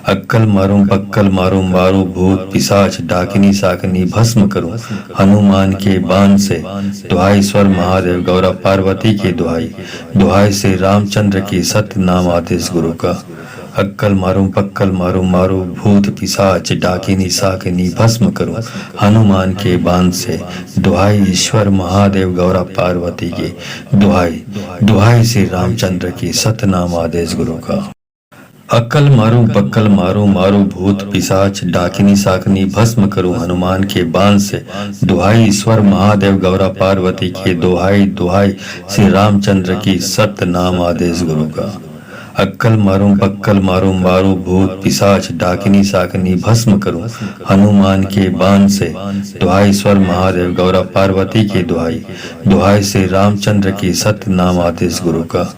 अक्कल मारूं पक्कल मारूं मारूं भूत पिशाच डाकिनी साकिनी भस्म करूं हनुमान के बाण से। दुहाई ईश्वर महादेव गौरा पार्वती की, दुहाई दुहाई श्री रामचंद्र की, सतनाम आदेश गुरु का। अक्कल मारूं पक्कल मारूं मारूं भूत पिशाच डाकिनी साकिनी भस्म करूं हनुमान के बाण से। दुहाई ईश्वर महादेव गौरा पार्वती की, दुहाई दुहाई श्री रामचंद्र की, सतनाम आदेश गुरु का। अक्कल मारूं पक्कल मारूं मारूं भूत पिशाच डाकिनी साकिनी भस्म करूं हनुमान के बाण से। दुहाई ईश्वर महादेव गौरा पार्वती की, दुहाई दुहाई श्री रामचंद्र की, सतनाम आदेश गुरु का। अक्कल मारूं पक्कल मारूं मारूं भूत पिशाच डाकिनी साकिनी भस्म करूं हनुमान के बाण से। दुहाई ईश्वर महादेव गौरा पार्वती की, दुहाई दुहाई श्री रामचंद्र की, सतनाम आदेश गुरु का।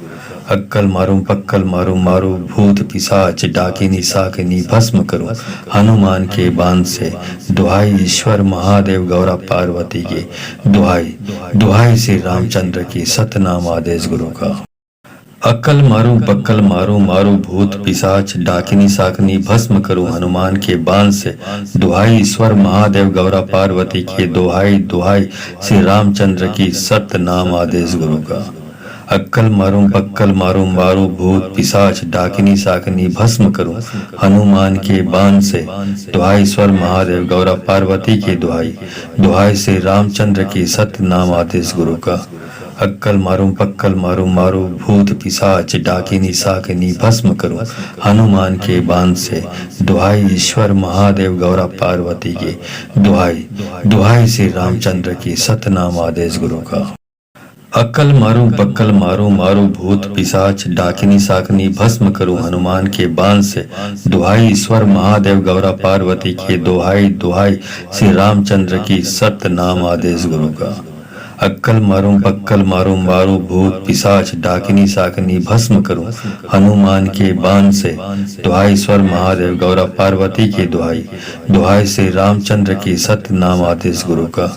अक्कल मारूं पक्कल मारूं मारूं भूत पिशाच डाकिनी साकिनी भस्म करूं हनुमान के बाण से। दुहाई ईश्वर महादेव गौरा पार्वती की, दुहाई दुहाई श्री रामचंद्र की, सतनाम आदेश गुरु का। अक्कल मारूं पक्कल मारूं मारूं भूत पिशाच डाकिनी साकिनी भस्म करूं हनुमान के बाण से। दुहाई ईश्वर महादेव गौरा पार्वती की, दुहाई दुहाई श्री रामचंद्र की, सतनाम आदेश गुरु का। अक्कल मारूं पक्कल मारूं मारूं भूत पिशाच डाकिनी साकिनी भस्म करूं हनुमान के बाण से। दुहाई ईश्वर महादेव गौरा पार्वती की, दुहाई दुहाई श्री रामचंद्र की, सतनाम आदेश गुरु का। अक्कल मारूं पक्कल मारूं मारूं भूत पिशाच डाकिनी साकिनी भस्म करूं हनुमान के बाण से। दुहाई ईश्वर महादेव गौरा पार्वती की, दुहाई दुहाई श्री रामचंद्र की, सतनाम आदेश गुरु का। अक्कल मारूं पक्कल मारूं मारूं भूत पिशाच डाकिनी साकिनी भस्म करूं हनुमान के बाण से। दुहाई ईश्वर महादेव गौरा पार्वती की, दुहाई दुहाई श्री रामचंद्र की, सतनाम आदेश गुरु का। अक्कल मारूं पक्कल मारूं मारूं भूत पिशाच डाकिनी साकिनी भस्म करूं हनुमान के बाण से। दुहाई ईश्वर महादेव गौरा पार्वती की, दुहाई दुहाई श्री रामचंद्र की, सतनाम आदेश गुरु का।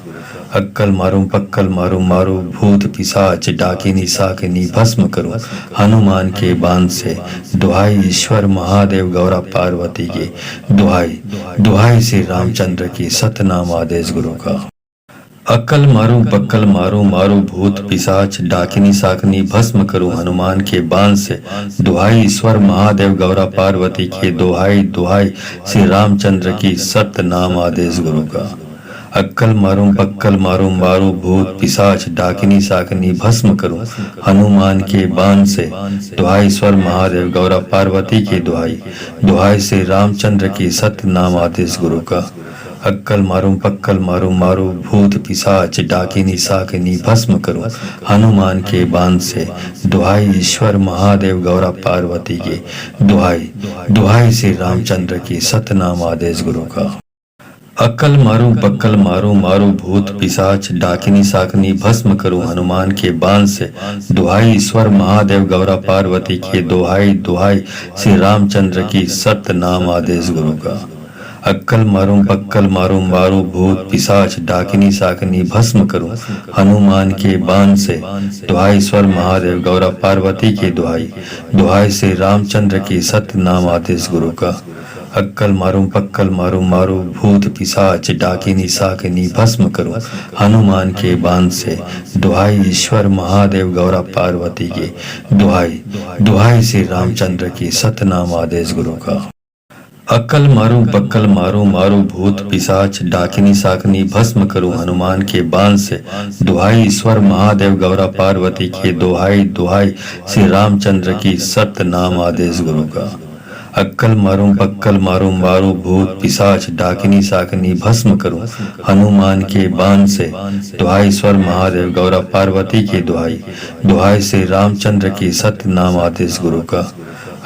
अक्कल मारूं पक्कल मारूं मारूं भूत पिशाच डाकिनी साकिनी भस्म करूं हनुमान के बाण से। दुहाई ईश्वर महादेव गौरा पार्वती की, दुहाई दुहाई श्री रामचंद्र की, सतनाम आदेश गुरु का। अक्कल मारूं पक्कल मारूं मारूं भूत पिशाच डाकिनी साकिनी भस्म करूं हनुमान के बाण से। दुहाई ईश्वर महादेव गौरा पार्वती की, दुहाई दुहाई श्री रामचंद्र की, सतनाम आदेश गुरु का। अक्कल मारूं पक्कल मारूं मारूं भूत पिशाच डाकिनी साकिनी भस्म करूं हनुमान के बाण से। दुहाई ईश्वर महादेव गौरा पार्वती की, दुहाई दुहाई श्री रामचंद्र की, सतनाम आदेश गुरु का। अक्कल मारूं पक्कल मारूं मारूं भूत पिशाच डाकिनी साकिनी भस्म करूं हनुमान के बाण से। दुहाई ईश्वर महादेव गौरा पार्वती की, दुहाई दुहाई श्री रामचंद्र की, सतनाम आदेश गुरु का। अक्कल मारूं पक्कल मारूं मारूं भूत पिशाच डाकिनी साकिनी भस्म करूं हनुमान के बाण से। दुहाई ईश्वर महादेव गौरा पार्वती की, दुहाई दुहाई श्री रामचंद्र की, सतनाम आदेश गुरु का। अक्कल मारूं पक्कल मारूं मारूं भूत पिशाच डाकिनी साकिनी भस्म करूं हनुमान के बाण से। दुहाई ईश्वर महादेव गौरा पार्वती की, दुहाई दुहाई श्री रामचंद्र की, सतनाम आदेश गुरु का। अक्कल मारूं पक्कल मारूं मारूं भूत पिशाच डाकिनी साकिनी भस्म करूं हनुमान के बाण से। दुहाई ईश्वर महादेव गौरा पार्वती की, दुहाई दुहाई श्री रामचंद्र की, सतनाम आदेश गुरु का। अक्कल मारूं पक्कल मारूं मारूं भूत पिशाच डाकिनी साकिनी भस्म करूं हनुमान के बाण से। दुहाई ईश्वर महादेव गौरा पार्वती की, दुहाई दुहाई श्री रामचंद्र की, सतनाम आदेश गुरु का। अक्कल मारूं पक्कल मारूं मारूं भूत पिशाच डाकिनी साकिनी भस्म करूं हनुमान के बाण से। दुहाई ईश्वर महादेव गौरा पार्वती की, दुहाई दुहाई श्री रामचंद्र की, सतनाम आदेश गुरु का।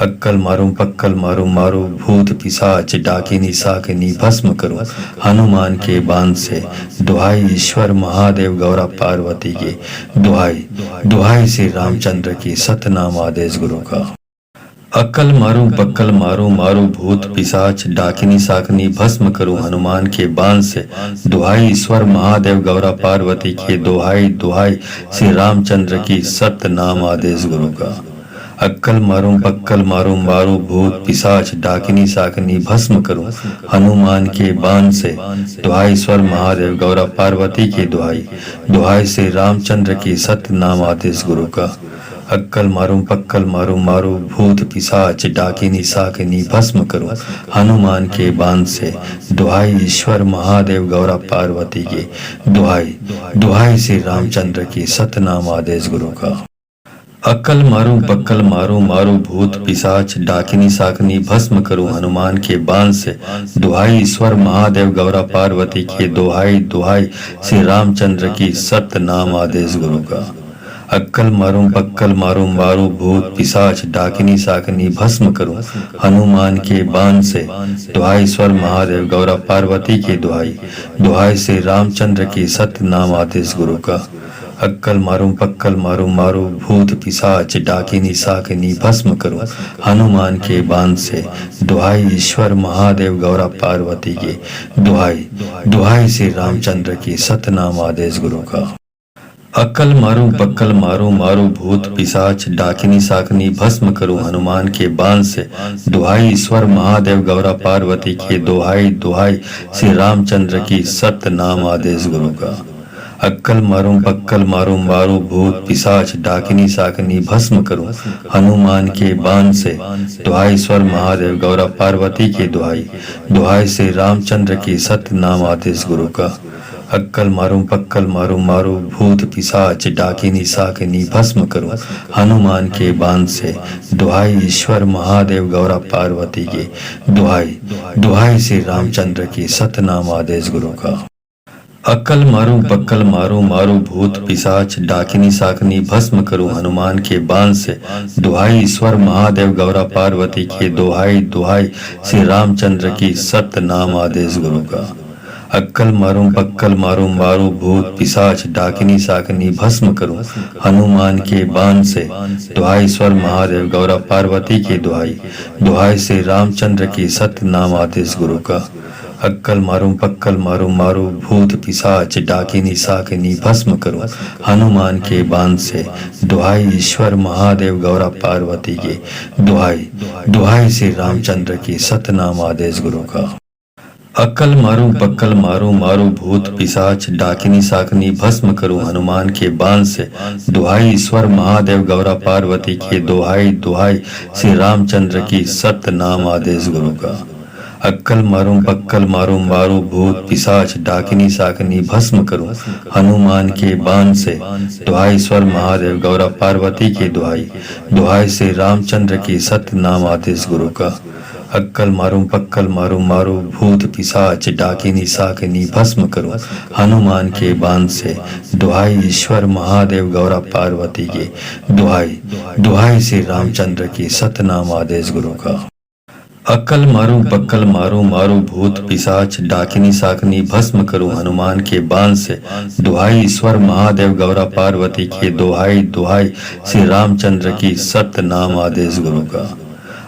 अक्कल मारूं पक्कल मारूं मारूं भूत पिशाच डाकिनी साकिनी भस्म करूं हनुमान के बाण से। दुहाई ईश्वर महादेव गौरा पार्वती की, दुहाई दुहाई श्री रामचंद्र की, सतनाम आदेश गुरु का। अक्कल मारूं पक्कल मारूं मारूं भूत पिशाच डाकिनी साकिनी भस्म करूं हनुमान के बाण से। दुहाई ईश्वर महादेव गौरा पार्वती की, दुहाई दुहाई श्री रामचंद्र की, सतनाम आदेश गुरु का। अक्कल मारूं पक्कल मारूं मारूं भूत पिशाच डाकिनी साकिनी भस्म करूं हनुमान के बाण से। दुहाई ईश्वर महादेव गौरा पार्वती की, दुहाई दुहाई श्री रामचंद्र की, सतनाम आदेश गुरु का। अक्कल मारूं पक्कल मारूं मारूं भूत पिशाच डाकिनी साकिनी भस्म करूं हनुमान के बाण से। दुहाई ईश्वर महादेव गौरा पार्वती की, दुहाई दुहाई श्री रामचंद्र की, सतनाम आदेश गुरु का। अक्कल मारूं पक्कल मारूं मारूं भूत पिशाच डाकिनी साकिनी भस्म करूं हनुमान के बाण से। दुहाई ईश्वर महादेव गौरा पार्वती की, दुहाई दुहाई श्री रामचंद्र की, सतनाम आदेश गुरु का। अक्कल मारूं पक्कल मारूं मारूं भूत पिशाच डाकिनी साकिनी भस्म करूं हनुमान के बाण से। दुहाई ईश्वर महादेव गौरा पार्वती की, दुहाई दुहाई श्री रामचंद्र की, सतनाम आदेश गुरु का। अक्कल मारूं पक्कल मारूं मारूं भूत पिशाच डाकिनी साकिनी भस्म करूं हनुमान के बाण से। दुहाई ईश्वर महादेव गौरा पार्वती की, दुहाई दुहाई श्री रामचंद्र की, सतनाम आदेश गुरु का। अक्कल मारूं पक्कल मारूं मारूं भूत पिशाच डाकिनी साकिनी भस्म करूं हनुमान के बाण से। दुहाई ईश्वर महादेव गौरा पार्वती की, दुहाई दुहाई श्री रामचंद्र की, सतनाम आदेश गुरु का। अक्कल मारूं पक्कल मारूं मारूं भूत पिशाच डाकिनी साकिनी भस्म करूं हनुमान के बाण से। दुहाई ईश्वर महादेव गौरा पार्वती की, दुहाई दुहाई श्री रामचंद्र की, सतनाम आदेश गुरु का। अक्कल मारूं पक्कल मारूं मारूं भूत पिशाच डाकिनी साकिनी भस्म करूं हनुमान के बाण से। दुहाई ईश्वर महादेव गौरा पार्वती की, दुहाई दुहाई श्री रामचंद्र की, सतनाम आदेश गुरु का। अक्कल मारूं पक्कल मारूं मारूं भूत पिशाच डाकिनी साकिनी भस्म करूं हनुमान के बाण से। दुहाई ईश्वर महादेव गौरा पार्वती की, दुहाई दुहाई श्री रामचंद्र की, सतनाम आदेश गुरु का। अक्कल मारूं पक्कल मारूं मारूं भूत पिशाच डाकिनी साकिनी भस्म करूं हनुमान के बाण से। दुहाई ईश्वर महादेव गौरा पार्वती की, दुहाई दुहाई श्री रामचंद्र की, सतनाम आदेश गुरु का। अक्कल मारूं पक्कल मारूं मारूं भूत पिशाच डाकिनी साकिनी भस्म करूं हनुमान के बाण से। दुहाई ईश्वर महादेव गौरा पार्वती की, दुहाई दुहाई श्री रामचंद्र की, सतनाम आदेश गुरु का। अक्कल मारूं पक्कल मारूं मारूं भूत पिशाच डाकिनी साकिनी भस्म करूं हनुमान के बाण से। दुहाई ईश्वर महादेव गौरा पार्वती की, दुहाई दुहाई श्री रामचंद्र की, सतनाम आदेश गुरु का। अक्कल मारूं पक्कल मारूं मारूं भूत पिशाच डाकिनी साकिनी भस्म करूं हनुमान के बाण से। दुहाई ईश्वर महादेव गौरा पार्वती की, दुहाई दुहाई श्री रामचंद्र की, सतनाम आदेश गुरु का। अक्कल मारूं पक्कल मारूं मारूं भूत पिशाच डाकिनी साकिनी भस्म करूं हनुमान के बाण से। दुहाई ईश्वर महादेव गौरा पार्वती की, दुहाई दुहाई श्री रामचंद्र की, सतनाम आदेश गुरु का। अक्कल मारूं पक्कल मारूं मारूं भूत पिशाच डाकिनी साकिनी भस्म करूं हनुमान के बाण से। दुहाई ईश्वर महादेव गौरा पार्वती की, दुहाई दुहाई श्री रामचंद्र की, सतनाम आदेश गुरु का।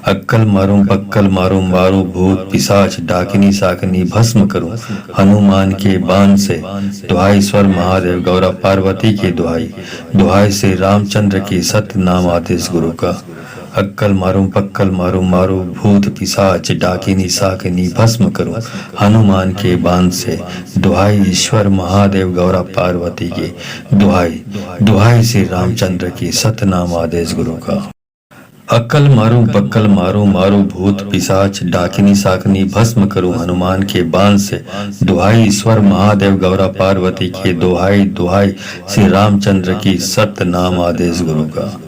अक्कल मारूं पक्कल मारूं मारूं भूत पिशाच डाकिनी साकिनी भस्म करूं हनुमान के बाण से। दुहाई ईश्वर महादेव गौरा पार्वती की, दुहाई दुहाई श्री रामचंद्र की, सतनाम आदेश गुरु का। अक्कल मारूं पक्कल मारूं मारूं भूत पिशाच डाकिनी साकिनी भस्म करूं हनुमान के बाण से। दुहाई ईश्वर महादेव गौरा पार्वती की, दुहाई दुहाई श्री रामचंद्र की, सतनाम आदेश गुरु का। अक्कल मारूं पक्कल मारूं मारूं भूत पिशाच डाकिनी साकिनी भस्म करूं हनुमान के बाण से। दुहाई ईश्वर महादेव गौरा पार्वती की, दुहाई दुहाई श्री रामचंद्र की, सतनाम आदेश गुरु का।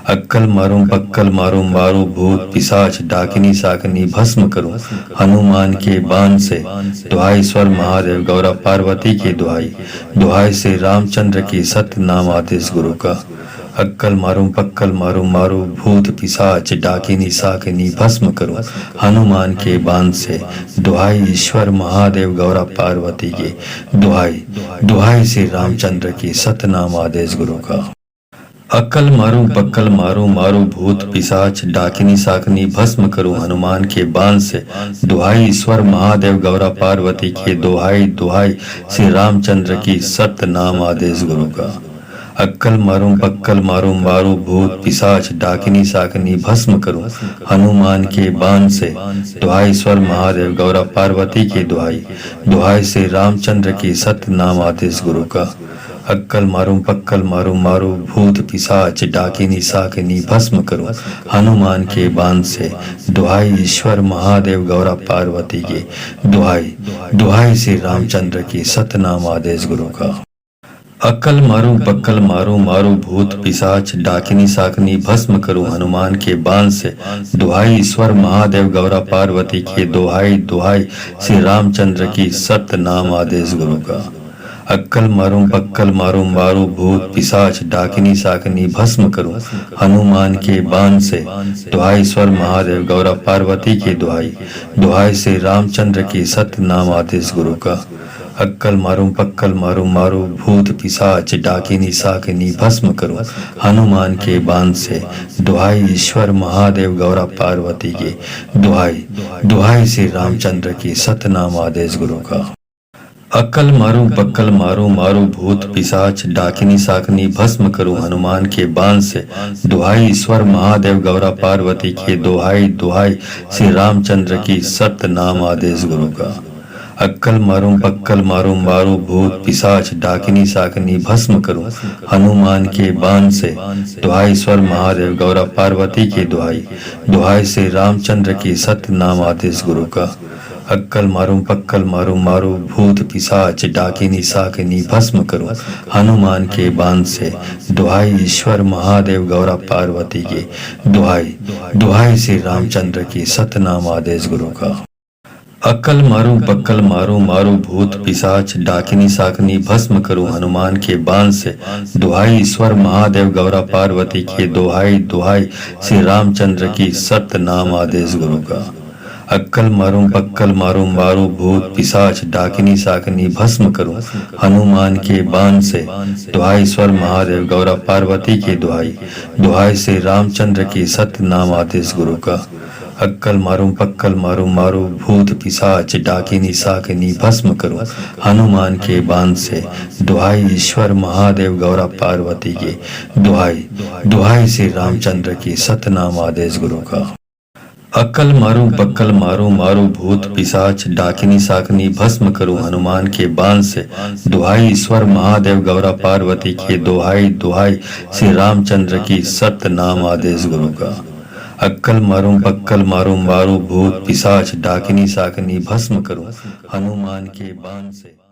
अक्कल मारूं पक्कल मारूं मारूं भूत पिशाच डाकिनी साकिनी भस्म करूं हनुमान के बाण से। दुहाई ईश्वर महादेव गौरा पार्वती की, दुहाई दुहाई श्री रामचंद्र की, सतनाम आदेश गुरु का। अक्कल मारूं पक्कल मारूं मारूं भूत पिशाच डाकिनी साकिनी भस्म करूं हनुमान के बाण से। दुहाई ईश्वर महादेव गौरा पार्वती की, दुहाई दुहाई श्री रामचंद्र की, सतनाम आदेश गुरु का। अक्कल मारूं पक्कल मारूं मारूं भूत पिशाच डाकिनी साकिनी भस्म करूं हनुमान के बाण से। दुहाई ईश्वर महादेव गौरा पार्वती की, दुहाई दुहाई श्री रामचंद्र की, सतनाम आदेश गुरु का। अक्कल मारूं पक्कल मारूं मारूं भूत पिशाच डाकिनी साकिनी भस्म करूं हनुमान के बाण से। दुहाई ईश्वर महादेव गौरा पार्वती की, दुहाई दुहाई श्री रामचंद्र की, सतनाम आदेश गुरु का। अक्कल मारूं पक्कल मारूं मारूं भूत पिशाच डाकिनी साकिनी भस्म करूं हनुमान के बाण से। दुहाई ईश्वर महादेव गौरा पार्वती की, दुहाई दुहाई श्री रामचंद्र की, सतनाम आदेश गुरु का। अक्कल मारूं पक्कल मारूं मारूं भूत पिशाच डाकिनी साकिनी भस्म करूं हनुमान के बाण से। दुहाई ईश्वर महादेव गौरा पार्वती की, दुहाई दुहाई श्री रामचंद्र की, सतनाम आदेश गुरु का। अक्कल मारूं पक्कल मारूं मारूं भूत पिशाच डाकिनी साकिनी भस्म करूं हनुमान के बाण से। दुहाई ईश्वर महादेव गौरा पार्वती की, दुहाई दुहाई श्री रामचंद्र की, सतनाम आदेश गुरु का। अक्कल मारूं पक्कल मारूं मारूं भूत पिशाच डाकिनी साकिनी भस्म करूं हनुमान के बाण से। दुहाई ईश्वर महादेव गौरा पार्वती की, दुहाई दुहाई श्री रामचंद्र की, सतनाम आदेश गुरु का। अक्कल मारूं पक्कल मारूं मारूं भूत पिशाच डाकिनी साकिनी भस्म करूं हनुमान के बाण से। दुहाई ईश्वर महादेव गौरा पार्वती की, दुहाई दुहाई श्री रामचंद्र की, सतनाम आदेश गुरु का। अक्कल मारूं पक्कल मारूं मारूं भूत पिशाच डाकिनी साकिनी भस्म करूं हनुमान के बाण से। दुहाई ईश्वर महादेव गौरा पार्वती की, दुहाई दुहाई श्री रामचंद्र की, सतनाम आदेश गुरु का। अक्कल मारूं पक्कल मारूं मारूं भूत पिशाच डाकिनी साकिनी भस्म करूं हनुमान के बाण से। दुहाई ईश्वर महादेव गौरा पार्वती की, दुहाई दुहाई श्री रामचंद्र की, सतनाम आदेश गुरु का। अक्कल मारूं पक्कल मारूं मारूं भूत पिशाच डाकिनी साकिनी भस्म करूं हनुमान के बाण से। दुहाई ईश्वर महादेव गौरा पार्वती की, दुहाई दुहाई श्री रामचंद्र की, सतनाम आदेश गुरु का। अक्कल मारूं पक्कल मारूं मारूं भूत पिशाच डाकिनी साकिनी भस्म करूं हनुमान के बाण से। दुहाई ईश्वर महादेव गौरा पार्वती की, दुहाई दुहाई श्री रामचंद्र की, सतनाम आदेश गुरु का। अक्कल मारूं पक्कल मारूं मारूं भूत पिशाच डाकिनी साकिनी भस्म करूं हनुमान के बाण से। दुहाई ईश्वर महादेव गौरा पार्वती की, दुहाई दुहाई श्री रामचंद्र की, सतनाम आदेश गुरु का। अक्कल मारूं पक्कल मारूं मारूं भूत पिशाच डाकिनी साकिनी भस्म करूं हनुमान के बाण से। दुहाई ईश्वर महादेव गौरा पार्वती की, दुहाई दुहाई श्री रामचंद्र की, सतनाम आदेश गुरु का। अक्कल मारूं पक्कल मारूं मारूं भूत पिशाच डाकिनी साकिनी भस्म करूं हनुमान के बाण से।